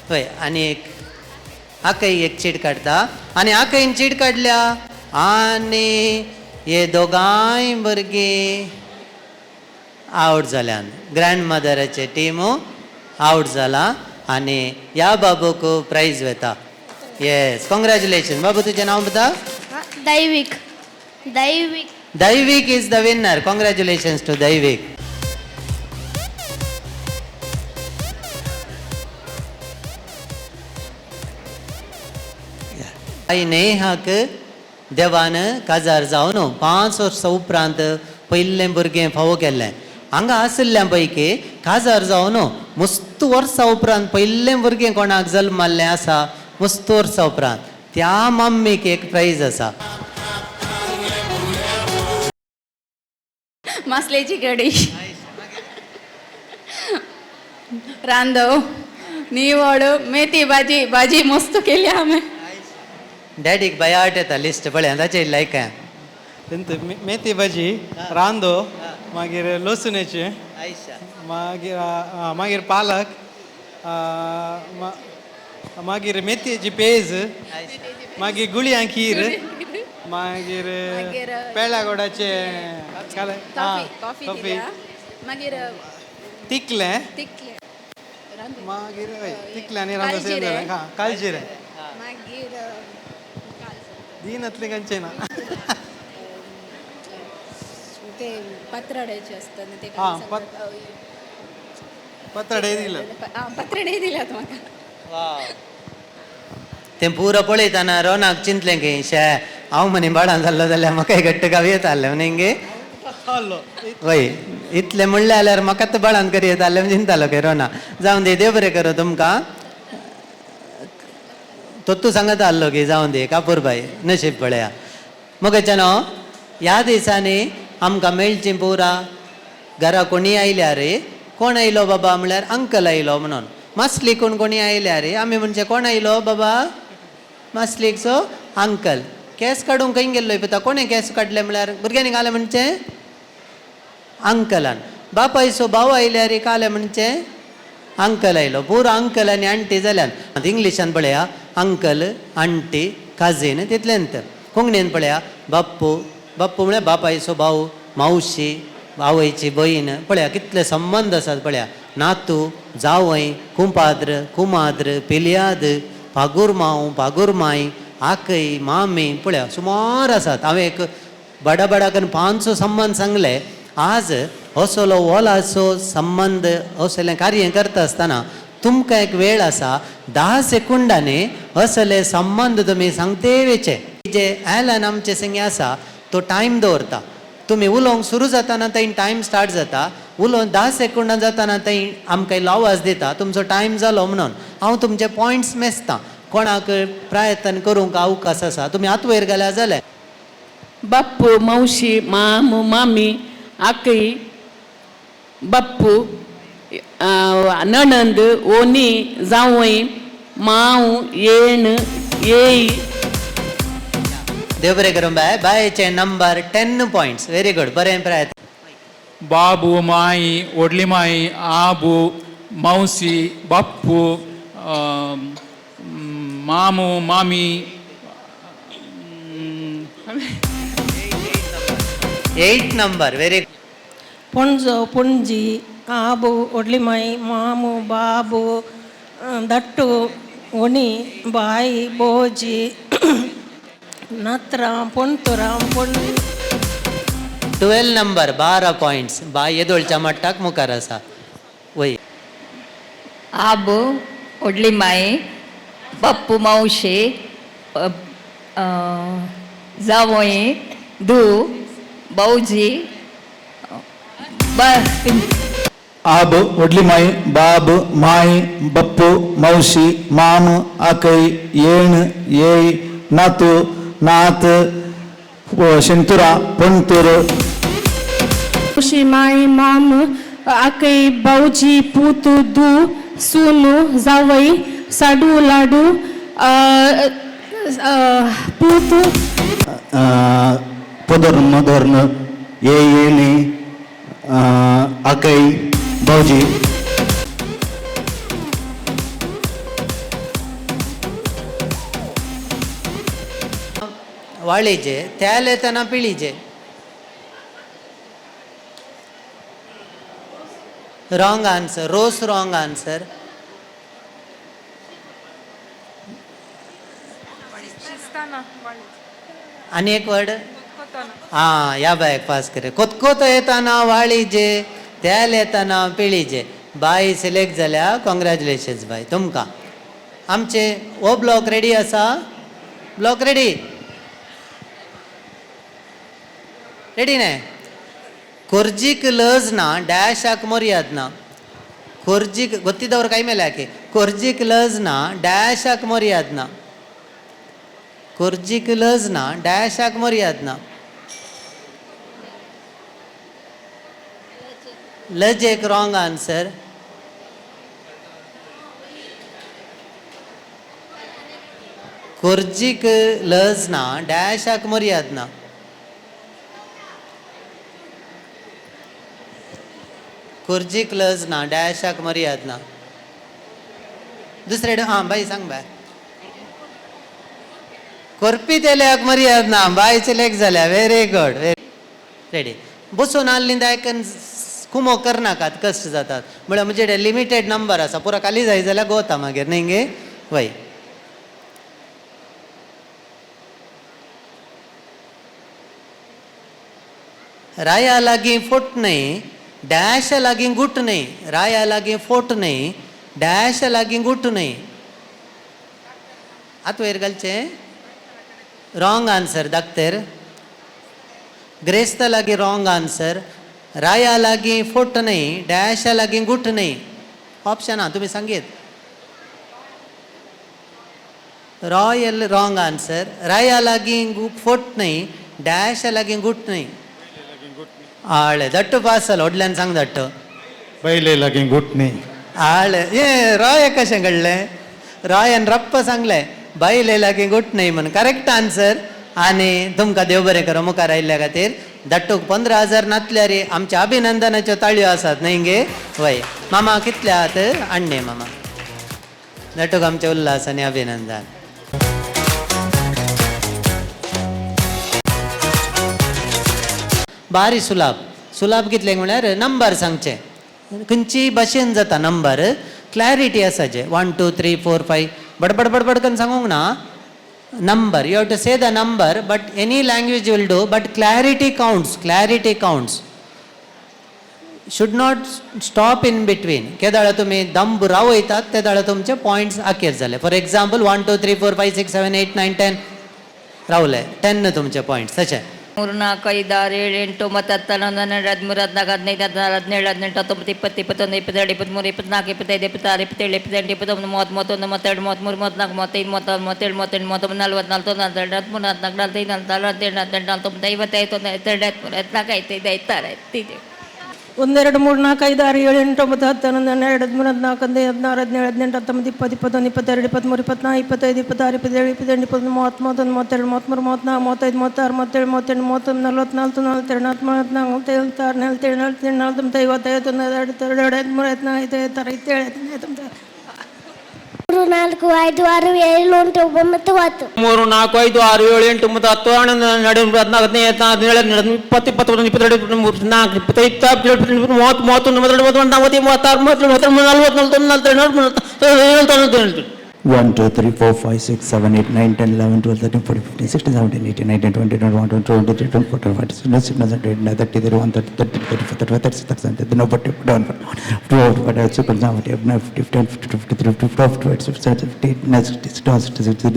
हय आनी एक आकय एक चीट काडटा आनी आकयन चीट काडल्या आनी हे दोगांय भुरगीं आउट जाल्यान. ग्रँडमदराचे टीम आउट जाला आनी ह्या बाबूक प्राइज वेता. Yes congratulation. बाबू तुजें नांव बता. दैविक is the winner. Congratulations to दैविक. आई नेहाक देवान काजार जावन 5 वर्सां उपरांत पयलें भुरगें फावो केल्लें. हांगा आशिल्ल्या पैकी काजार जावन मस्त वर्सां उपरांत पयलें भुरगें कोणाक जल्म मारलें आसा मस्त वर्सां उपरांत त्या मम्मीक एक प्राइज आसा. मासलेची कडी रांदव निवड मेथी भाजी मस्त केली आम्ही. डॅडीक बयाट येता लिस्ट पळय ताचे लायक मेथी भाजी रांदो मागीर लसुणेचे मागीर पालक मागीर मेथयेची पेज मागीर गुळयां खीर मागीर पेळ्या गोडाचे कॉफी मागीर तिकले मागीर तिकले आनी कालजिरे मागीर दीनतले खंयचे ना ते पत्राड्याचे असतात ना ते हां, पत्राडे दिलं पत्राडे दिल्यात म्हाका तें पुरो पळयतना रोनाक चिंतलें की शे हांव म्हणे बाळान जाल्लो जाल्यार म्हाकाय घट्ट गाव येताले म्हणगे वय इतलें म्हणलें जाल्यार म्हाका तर बाळान करी येताले चिंतालो की रोना जावन दे देव बरें करो तुमकां तो तूं सांगत आसलो की जावन दे कापूरबाई नशीब पळया मगच्यानो ह्या दिसांनी आमकां मेळचीं पोरा घरा कोणी आयल्या रे कोण आयलो बाबा म्हळ्यार अंकल आयलो म्हणून मासलीक कोणी आयल्या रे आमी म्हणचे कोण आयलो बाबा मासलीकचो अंकल केस काडूंक खंय गेल्लो पळय कोणें केस काडले म्हळ्यार भुरग्यांनी घाले म्हणचे अंकलान बापायचो भाव आयल्या रे काले म्हणचे अंकल आयलो पुरो अंकल आनी आंटी जाल्यान इंग्लिशान पळया अंकल आंटी काजीन तितलेंत कोंकणीन पळया बाप्पू बाप्पू म्हळ्यार बापायचो भाव मावशी आवयची बहीण पळया कितले संबंध आसात पळया नातू जावय कुंपाद्र कुमाद्र पिल्याद पागुरमांव पागुरमाय आकय मामी पळया सुमार आसात हांवें एक बडा बडा करून 500 संबंध सांगले आज असलो ओलाचो संबंध असलें कार्य करता आसतना तुमकां एक वेळ आसा 10 सेकंडांनी असले संबंध तुमी सांगते वेचे जे एलन आमचे संगे आसा तो टायम दवरता तुमी उलोवंक सुरू जाताना थंय टायम स्टार्ट जाता उलोवन 10 सेकंडां जाताना थंय आमकां इल्लो आवाज दिता तुमचो टायम जालो म्हणून हांव तुमचे पॉयंट्स मेजतां कोणाक प्रयत्न करूंक अवकाश आसा तुमी हात वयर घाल्या जाल्यार बाप्पू मावशी मामू मामी आकई बाप्पू नणंद ओनी जावई माव येण येई देव बरें करूं बाय बायचे नंबर 10 पॉयंट्स व्हेरी गुड बरें प्रयत्न बाबू माई व्हडली माई आबू मावशी बाप्पू मामू मामी 8 नंबर व्हेरी पणजो पणजी आबू व्हडली माई मामू बाबू दट्टू ओणी बाई बोजी नात्राम पणतुराम 12 नंबर 12 पॉयंट्स बाय येदोळच्या मट्टाक मुखार आसा वय आबू व्हडली माई बाप्पू मावशे जावई धू भाऊजी आब व्हडली माई बाब माई बप्पू मावशी माम आकई येण येई नातू नात शिंतुरा पणतूर मावशी माई माम आकई भाऊजी पूतू दू सुनू जावई साडू लाडू पूतू पोदर्न धोर्न ये येणी आकई भाऊजी वाळीचे त्याल येताना पिळीचे रॉंग आन्सर रोस रॉंग आन्सर आणि एक वर्ड हा या बायक पास करे कोतकोत येताना वाळीचे त्याल येताना पिळीचे बाय सिलेक्ट जाल्या कॉंग्रॅच्युलेशन्स बाय तुमकां आमचे हो ब्लॉक रेडी आसा ब्लॉक रेडी रेडी नाही खोर्जीक लज ना डॅशाक मर्याद ना खोर्जीक ಗೊತ್ತಿದ್ದವ್ರು ಕೈ ಮೇಲೆ ಹಾಕಿ खोर्जीक लज ना डॅशाक मर्याद ना खोर्जीक लज ना डॅशाक मर्याद ना लज एक रॉंग आन्सर खोर्जीक लज ना डॅशाक मर्याद ना खोर्जीक लज ना डॅशाक मर्याद ना दुसरे हां बाई सांग बाय करपी तेल्याक मर्याद ना बाय सिलेक्ट जाल्या व्हेरी गुड रेडी बसून आल्लींद आयकन कुमो करनाकात कश्ट जातात म्हळ्यार म्हणजे लिमिटेड नंबर आसा पुरो खाली जाय जाल्यार गोता मागीर न्ही गे वय राया लागीं फुट न्हय डॅश लागीं गुट न्हय राया लागीं फोट न्हय डॅश लागीं गुट न्हय आतां वयर घालचें रॉंग आन्सर धाकतेर ग्रेस्त लागीं रॉंग आन्सर राया लागीं फोट न्हय डॅश लागीं गुट न्हय ऑप्शन आहा तुमी सांगीत रॉयल रॉंग आन्सर राया लागीं फोट न्हय डॅश लागीं गुट न्हय आळे दट्ट पास जालो व्हडल्यान सांग दट्ट बैले लागीं गुट न्हय आळे ये रॉय कशें घडलें रॉयन रप्प सांगलें बैले लागीं गुट न्हय म्हण करेक्ट आन्सर आनी तुमकां देव बरें करूं मुखार आयिल्ल्या खातीर दट्टूक 15,000 नातल्यार आमच्या अभिनंदनाच्यो ताळयो आसात न्हय गे वय मामा कितले आहात आणणे मामा दट्टूक आमचे उल्हास आनी अभिनंदन बारी सुलाब कितले म्हळ्यार नंबर सांगचे खंयची भाशेन जाता नंबर क्लॅरिटी आसाचे 1 2 3 4 5 बडबड बडबड करून सांगूंक ना number you have to say the number but any language will do but clarity counts should not stop in between केदाळा तुम्ही दंब रावयतात ते दाळा तुमचे पॉइंट्स आखेर जाले फॉर एग्जांपल 1 2 3 4 5 6 7 8 9 10 रावले 10 तुमचे पॉइंट्स तशें 3 4 5 6 7 8 9 10 11 12 13 14 15 16 17 18 19 20 21 22 23 24 25 26 27 28 29 30 31 32 1 2 3 4 5 6 7 8 9 10 11 12 13 14 15 16 17 18 19 20 21 22 23 24 25 26 27 28 29 30 3 4 5 6 7 8 9 10 3 4 5 6 7 8 9 1 2 3 4 5 6 7 8 9 10 11 12 13 14 15 16 17 18 19 20 21 22 23 24 25 26 27 28 30 31 32 33 34 35 36 37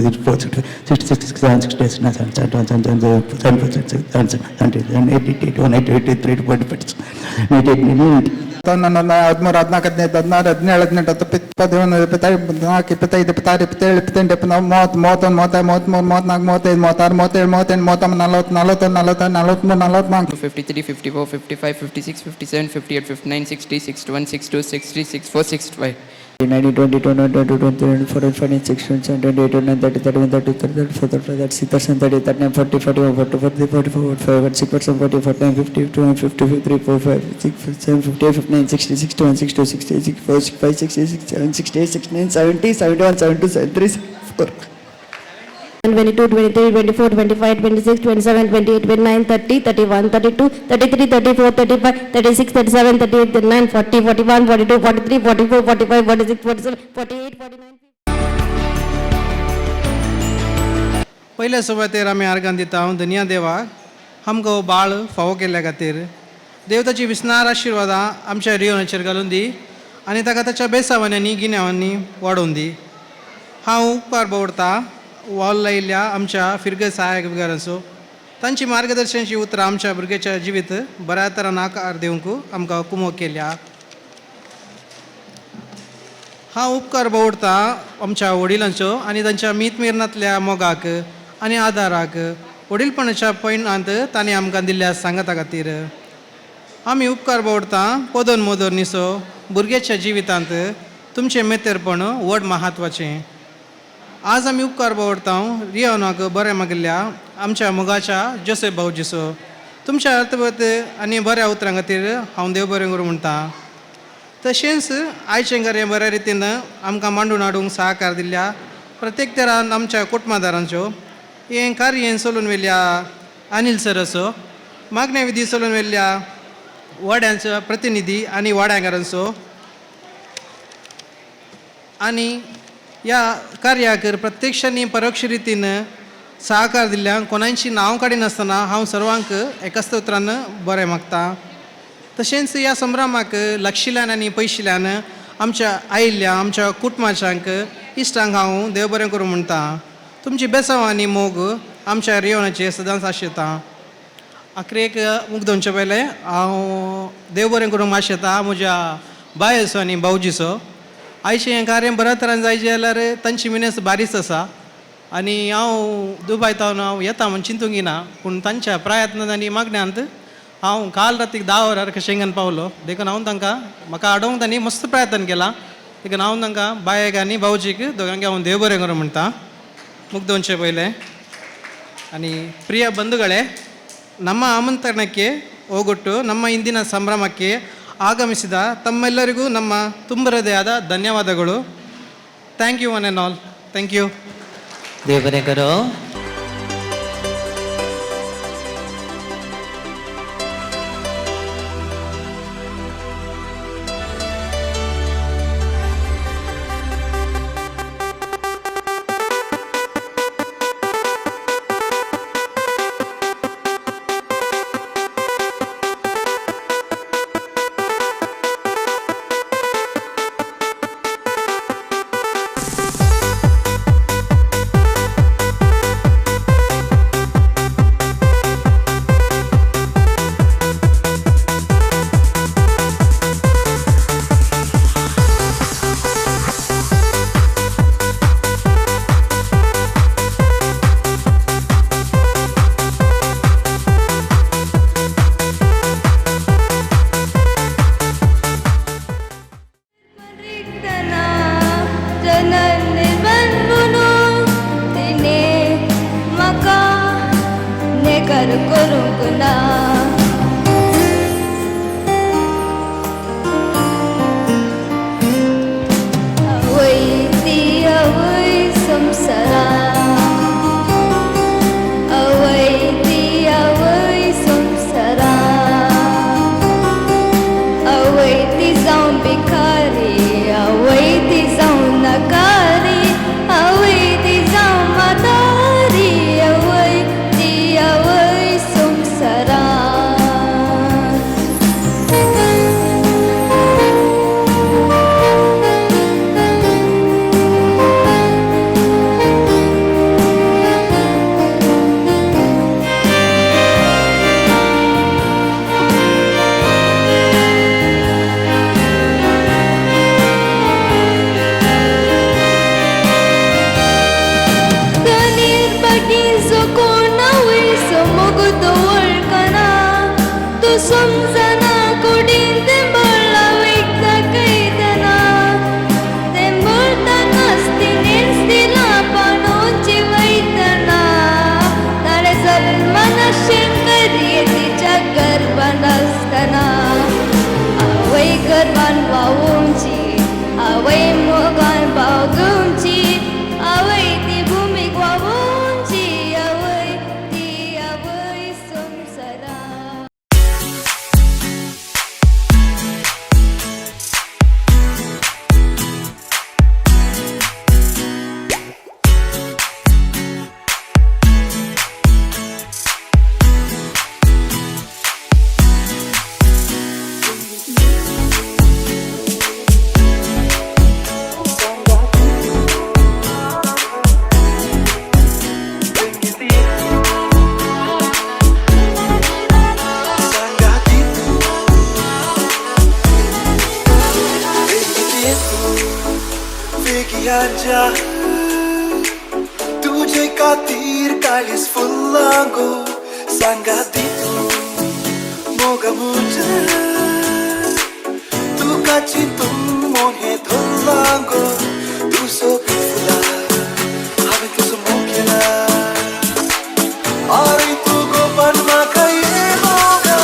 40 41 42 43 44 45 90 20 21 22 23 24 26 27 28 29 30 31 32 34 35 36 30 39 40 41 42 43 44 45 46 40 49 50 51 52 53 54 56 57 58 59 60 61 62 63 64 65 66 67 68 69 70 71 72 73 74 22 23 24 25 26 27 28 29 30 31 32 33 34 35 36 37 38 39 40 41 42 43 44 45 46 47 48 49 पहिल्या सुवातेर आमी आर्गां दिता धन्या देवाक आमकां हो बाळ फावो केल्ल्या खातीर देव ताची विस्नार आशिर्वादां आमच्या रियोनाचेर घालून दी आनी ताका ताच्या बेसावांनी गिन्यावांनी वाडोवन दी हांव उपकार दवरतां वॉल लायिल्ल्या आमच्या फिरगे सहाय्यकांचो तांची मार्गदर्शनाची उतरां आमच्या भुरग्याच्या जिवीत बऱ्या तरान आकार दिवंक आमकां कुमक केल्या हांव उपकार दवरतां आमच्या वडिलांचो आनी तांच्या मितमिरनांतल्या मोगाक आनी आदाराक वडीलपणाच्या पैनांत ताणें आमकां दिल्ल्या सांगाता खातीर आमी उपकार दवरतां पोदोन मोदोन निसो भुरग्याच्या जिवितांत तुमचें मेतेरपण व्हड म्हत्वाचें आज आमी उपकार दवरता रियोनाक बरें मागिल्ल्या आमच्या मोगाच्या जोसेफ भाऊजीचो तुमच्या अर्थवत आनी बऱ्या उतरां खातीर हांव देव बरें करूं म्हणटा तशेंच आयचें कार्य बऱ्या रितीन आमकां मांडून हाडूंक सहकार दिल्ल्या प्रत्येक तरान आमच्या कुटुंबादारांच्यो हें कार्य चलून व्हेल्ल्या अनिल सर असो मागण्या विधी चलून व्हेल्ल्या वाड्यांचो प्रतिनिधी आनी वाड्याकारांचो आनी ह्या कार्याक प्रत्यक्ष आनी परोक्ष रितीन सहकार दिल्ल्यान कोणाची नांव काडिनासतना हांव सर्वांक एकाच उतरान बरें मागता. तशेंच ह्या संभ्रमाक लागशिल्ल्यान आनी पयशिल्ल्यान आमच्या आयिल्ल्या आमच्या कुटुंबाच्यांक इश्टांक हांव देव बरें करूं म्हणटा. तुमची बेसांव आनी मोग आमच्या रियोनाचेर सदांच आशिता. आखरेक मुग्धोवचे पयलें हांव देव बरें करूंक मागता म्हज्या बायेचो आनी भावजीचो. आयचें हें कार्य बऱ्या तरान जायचें जाल्यार तांची मिनेस बारीच आसा आनी हांव दुबायतावन हांव येता म्हण चिंतूंक ना. पूण तांच्या प्रयत्नांत आनी मागण्यांत हांव काल रातीक 10 वरार शेंगान पावलो. देखून हांव तांकां म्हाका आडोवंक तांणी मस्त प्रयत्न केला. देखून हांव तांकां बायेक आनी भावजीक दोगांक हांव देव बरें करूं म्हणटा ಮುಗ್ದೊಂಚೆ ಪೈಲೆ. आणि ಪ್ರಿಯ ಬಂಧುಗಳೇ, ನಮ್ಮ ಆಮಂತ್ರಣಕ್ಕೆ ಹೋಗೊಟ್ಟು ನಮ್ಮ ಇಂದಿನ ಸಂಭ್ರಮಕ್ಕೆ ಆಗಮಿಸಿದ ತಮ್ಮೆಲ್ಲರಿಗೂ ನಮ್ಮ ತುಂಬ ಹೃದಯದ ಧನ್ಯವಾದಗಳು. Thank you one and all. Thank you. देव बरें करो. तुझे खातीर काळीज फुल्लांगो सांगाती तू मोगा मुझे तुका चिंतून मोन हे धुल्लांगो तू सोबी फुला हांवें तुजो मोग केला आरे तू गोपान म्हाका ये मोगा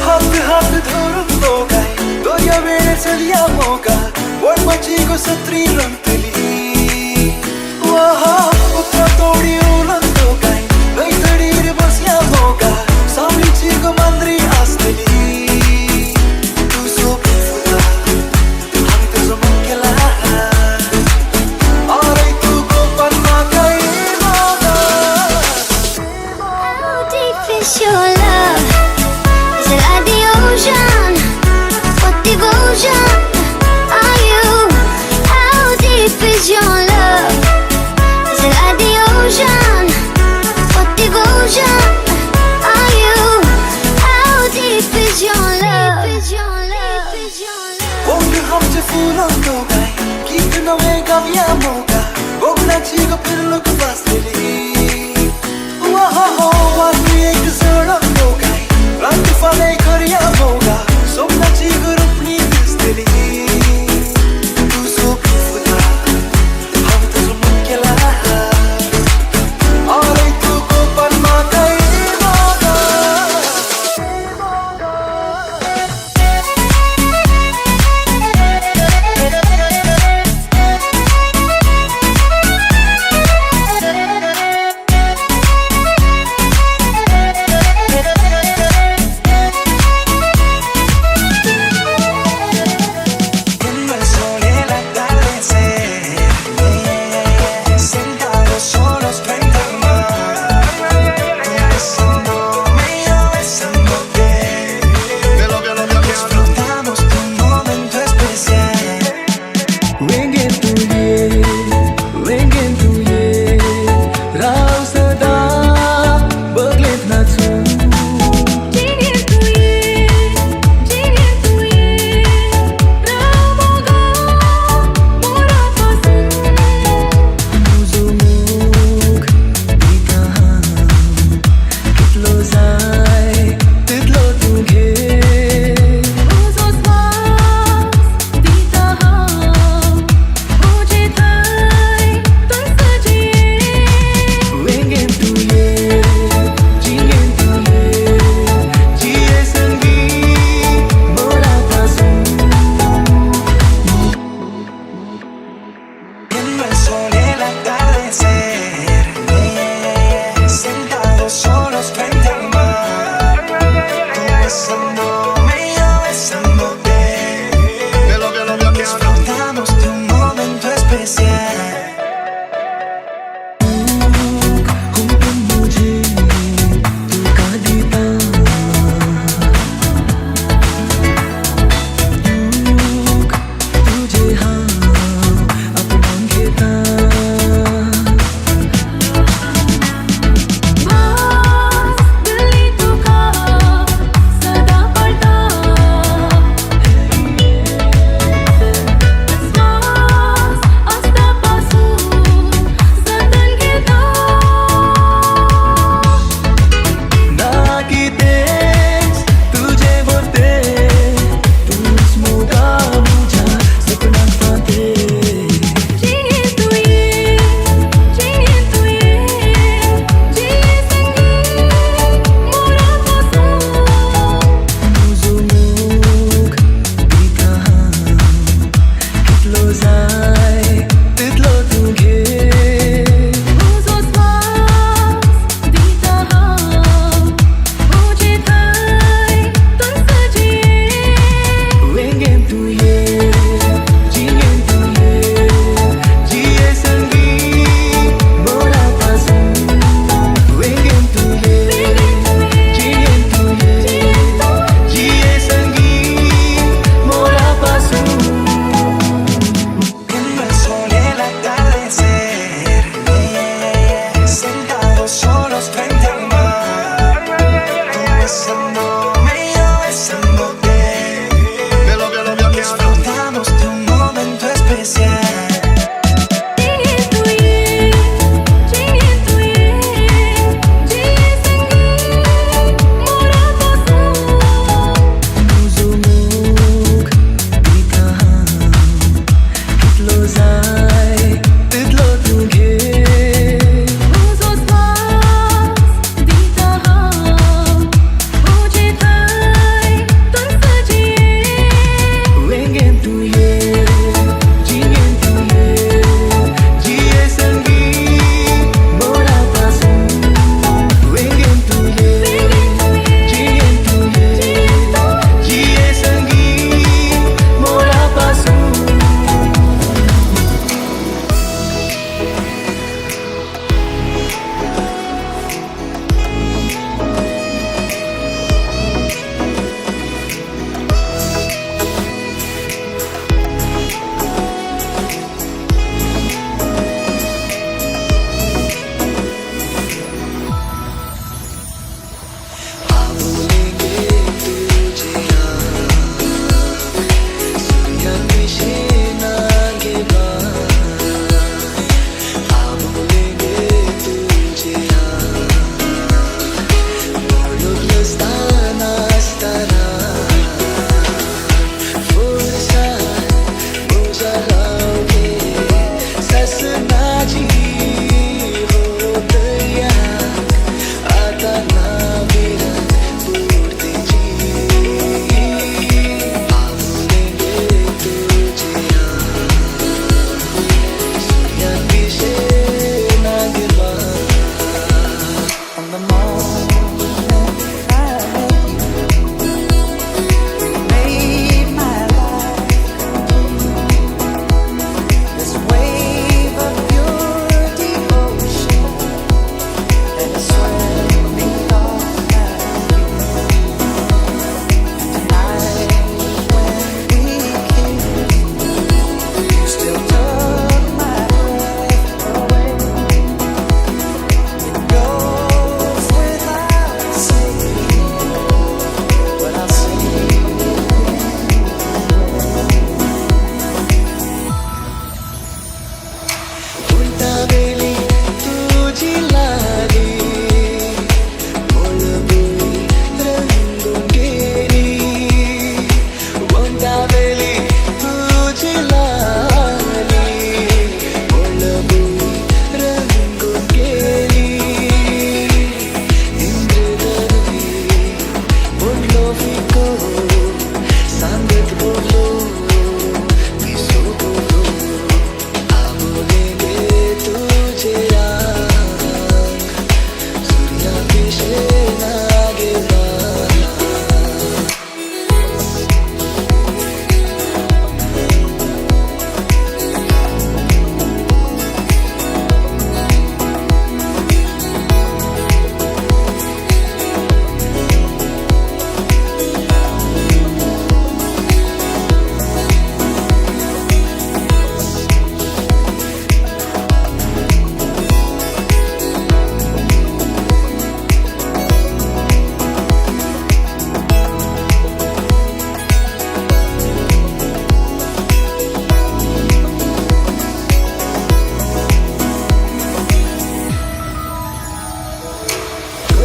हाथ हाथ धरून सत्री रंगतली उतरा तोडी ओलांतो काय गैतडीर बसया मोगा सावळीची ग मांद्री असतली तू सोबत फुला आम्ही तुझं मन केला अरे तू गोपांना काय Moga How deep is your love? Is it like the ocean? What devotion are you? How deep is your love? Is it like the ocean? What devotion are you? How deep is your love? ओंग हमचे फुलांतो काय गीत नवे गावया मोगा गोगनाची ग फिरलोक बसलेली वाटली एक झळकतो काय रात फाले करया मोगा स्वप्नाची ग रुपणी दिसतली तू सोबत फुला आम्ही तुझं मन केला अरे तू गोपांना काय मोगा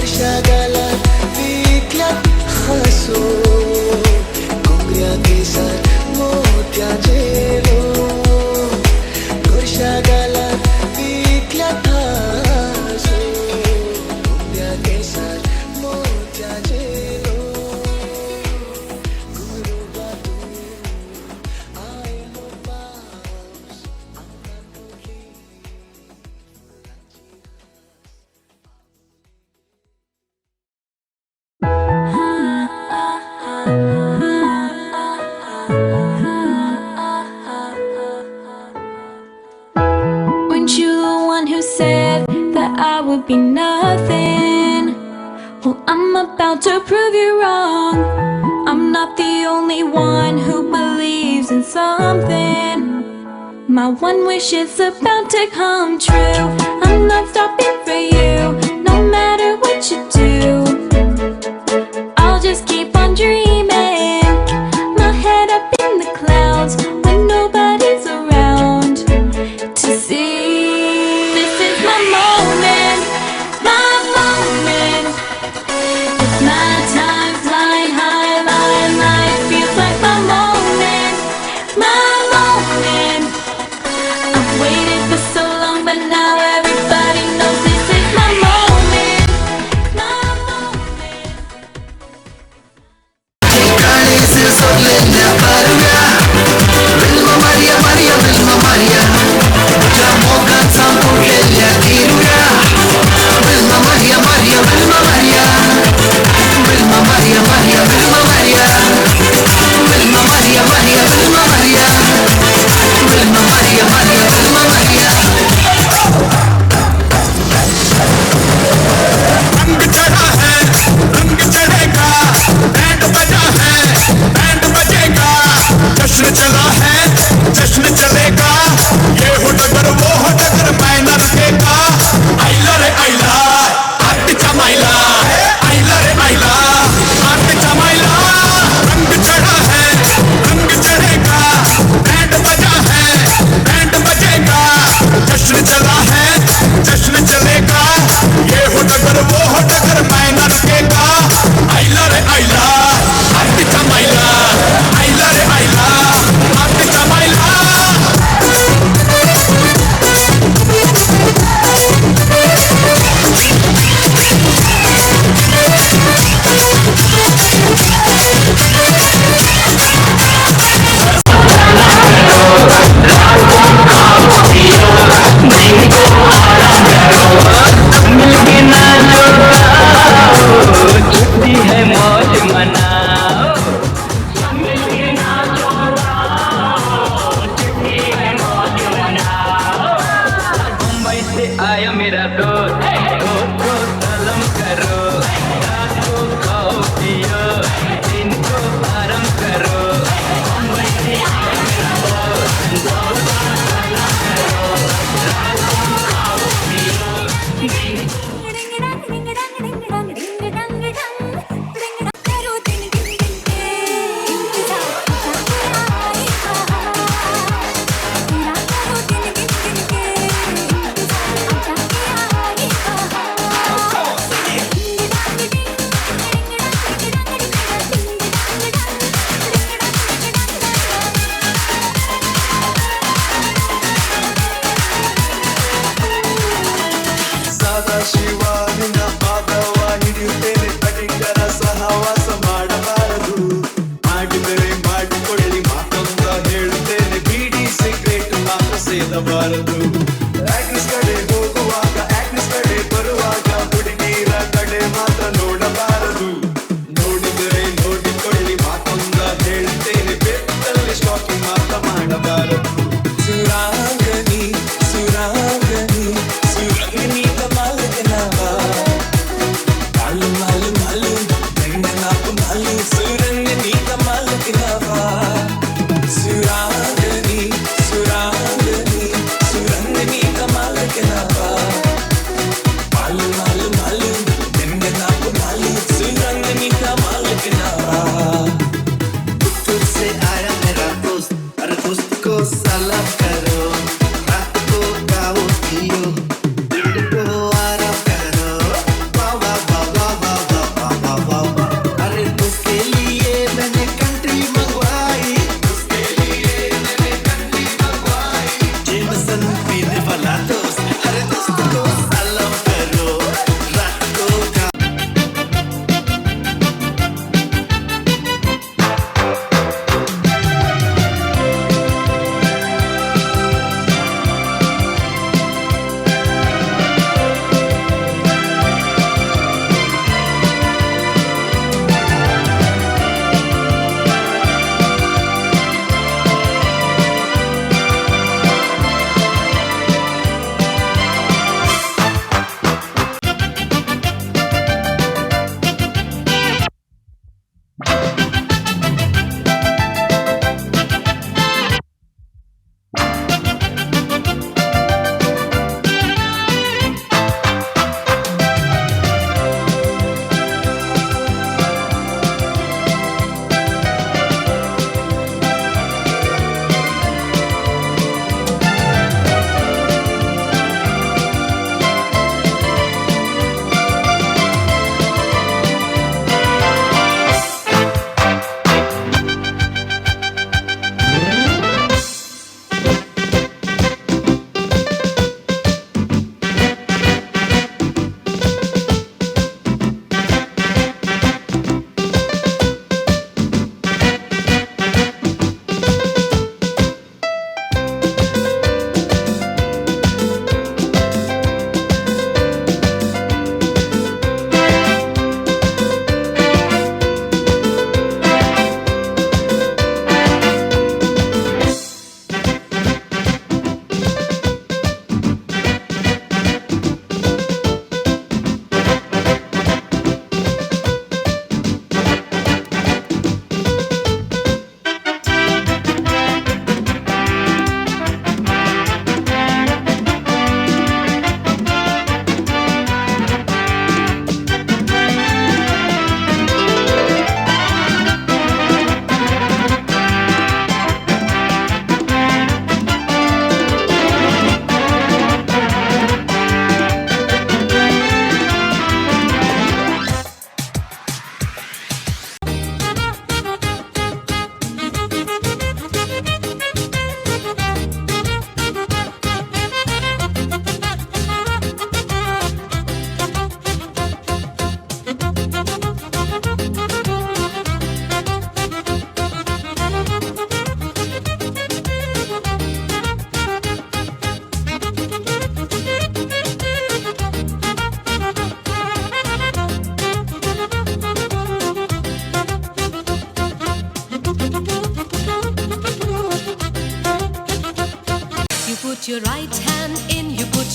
वर्षागाला विकल्यात हसो कोंबड्या केसात मोत्याचे वर्षागाला विकल्यात हसो कोंबड्या केसात मोत्याचे Weren't you the one who said that I would be nothing? Well, I'm about to prove you wrong. I'm not the only one who believes in something. My one wish is about to come true. I'm not stopping for you, no matter what you do. I'll just keep on dreaming, my head up in the clouds when nobody's around to see. This is my moment, my moment. It's my time, flying high, lying light. Feels like my moment, my moment. I've waited for so long, but now everybody knows this is my moment, my moment. Vilma Maria, Maria, Vilma Maria, Jamoganza Puglia Tiruya. Vilma Maria, Maria, Vilma Maria, Vilma Maria, Maria, Vilma Maria, Vilma Maria, Maria, Vilma Maria, Vilma Maria, Maria, Vilma Maria. रंग चढ़ा है, रंग चढ़ेगा, band बजा है, band बजेगा, जश्न चला है, जश्न चलेगा, ये हो डगर वो हो डगर मैं न रुकेगा। आइला रे आइला, आट चमाइला, आइला रे आइला, आट चमाइला। रंग चढ़ा है, रंग चढ़ेगा, बैंड बजा है, बैंड बजेगा, जश्न चला है, जश्न चलेगा, ये हो डगर वो हो डगर मैं न रुकेगा। आइला रे आइला, आट चमाइला, आइला रे आइला, आट चमाइला। ಸೇದಬಾರದು ಆಕ್ಟ್ರೆಸ್ ಕಡೆ ಹೋಗುವಾಗ ಆಕ್ಟ್ರೆಸ್ ಕಡೆ ಬರುವಾಗ ಹುಡುಗಿರ ಕಡೆ ಮಾತ್ರ ನೋಡಬಾರದು ನೋಡಿದರೆ ನೋಡಿಕೊಳ್ಳಿ ಮಾತೊಂದ ಹೇಳ್ತೇನೆ ಬೆತ್ತಲ್ಲಿ ಸ್ಟಾಕಿಂಗ್ ಮಾತ್ರ ಮಾಡಬಾರದು ಸುರಾಂಗನಿ ಸುರಾಂಗನಿ ಸುರಂಗನಿ ಕಮಾಲಕನವಾ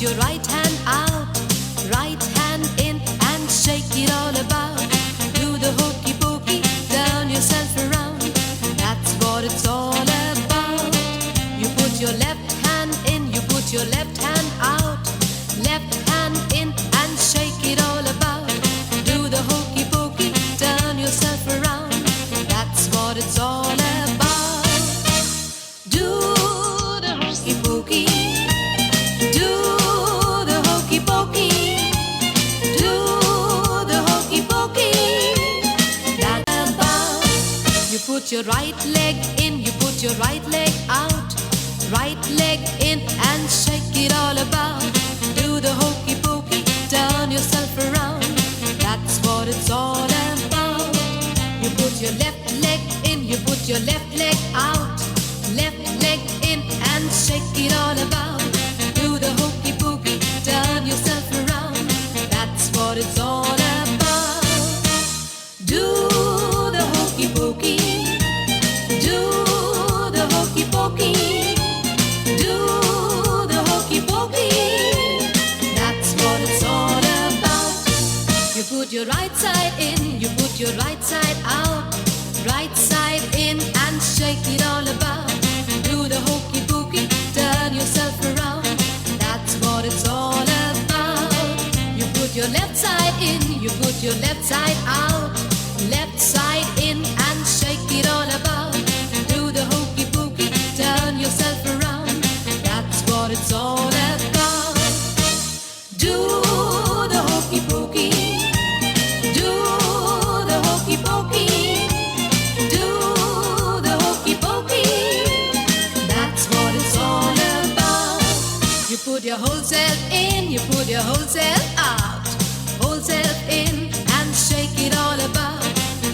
your right hand out, right hand in, and shake it all about. Do the hokey pokey, turn yourself around. That's what it's all about. You put your left hand in, you put your left hand out, left hand in, and shake it all about. Do the hokey pokey, turn yourself around. That's what it's all about. Do the hokey pokey. Do the hokey pokey. Do the hokey pokey. That's about. You put your right leg in, you put your right leg out, right leg in, and shake it all about. Do the hokey pokey, turn yourself around. That's what it's all about. You put your left leg in, you put your left leg out, left leg in, and shake it all about. Do the hokey pokey, turn yourself around. That's what it's all about. Do the hokey pokey. Do the hokey pokey. Do the hokey pokey. That's what it's all about. You put your right side in, you put your right side out, right side in, and shake it all about. Do the hokey pokey, turn yourself around. That's what it's all about. You put your left side in, you put your left side out, left side in, and shake it all about. Do the hokey pokey, turn yourself around. That's what it's all about. Do the hokey pokey. Do the hokey pokey. Do the hokey pokey. That's what it's all about. You put your whole self in, you put your whole self out, whole self in, and shake it all about.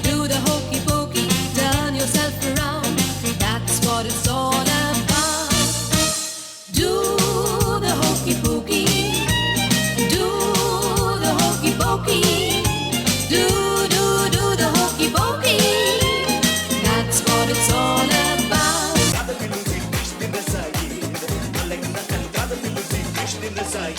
Do the hokey pokey, turn yourself around. That's what it's all about. Do the hokey pokey. Do the hokey pokey. Do the hokey pokey. That's what it's all about. Krishna Sai.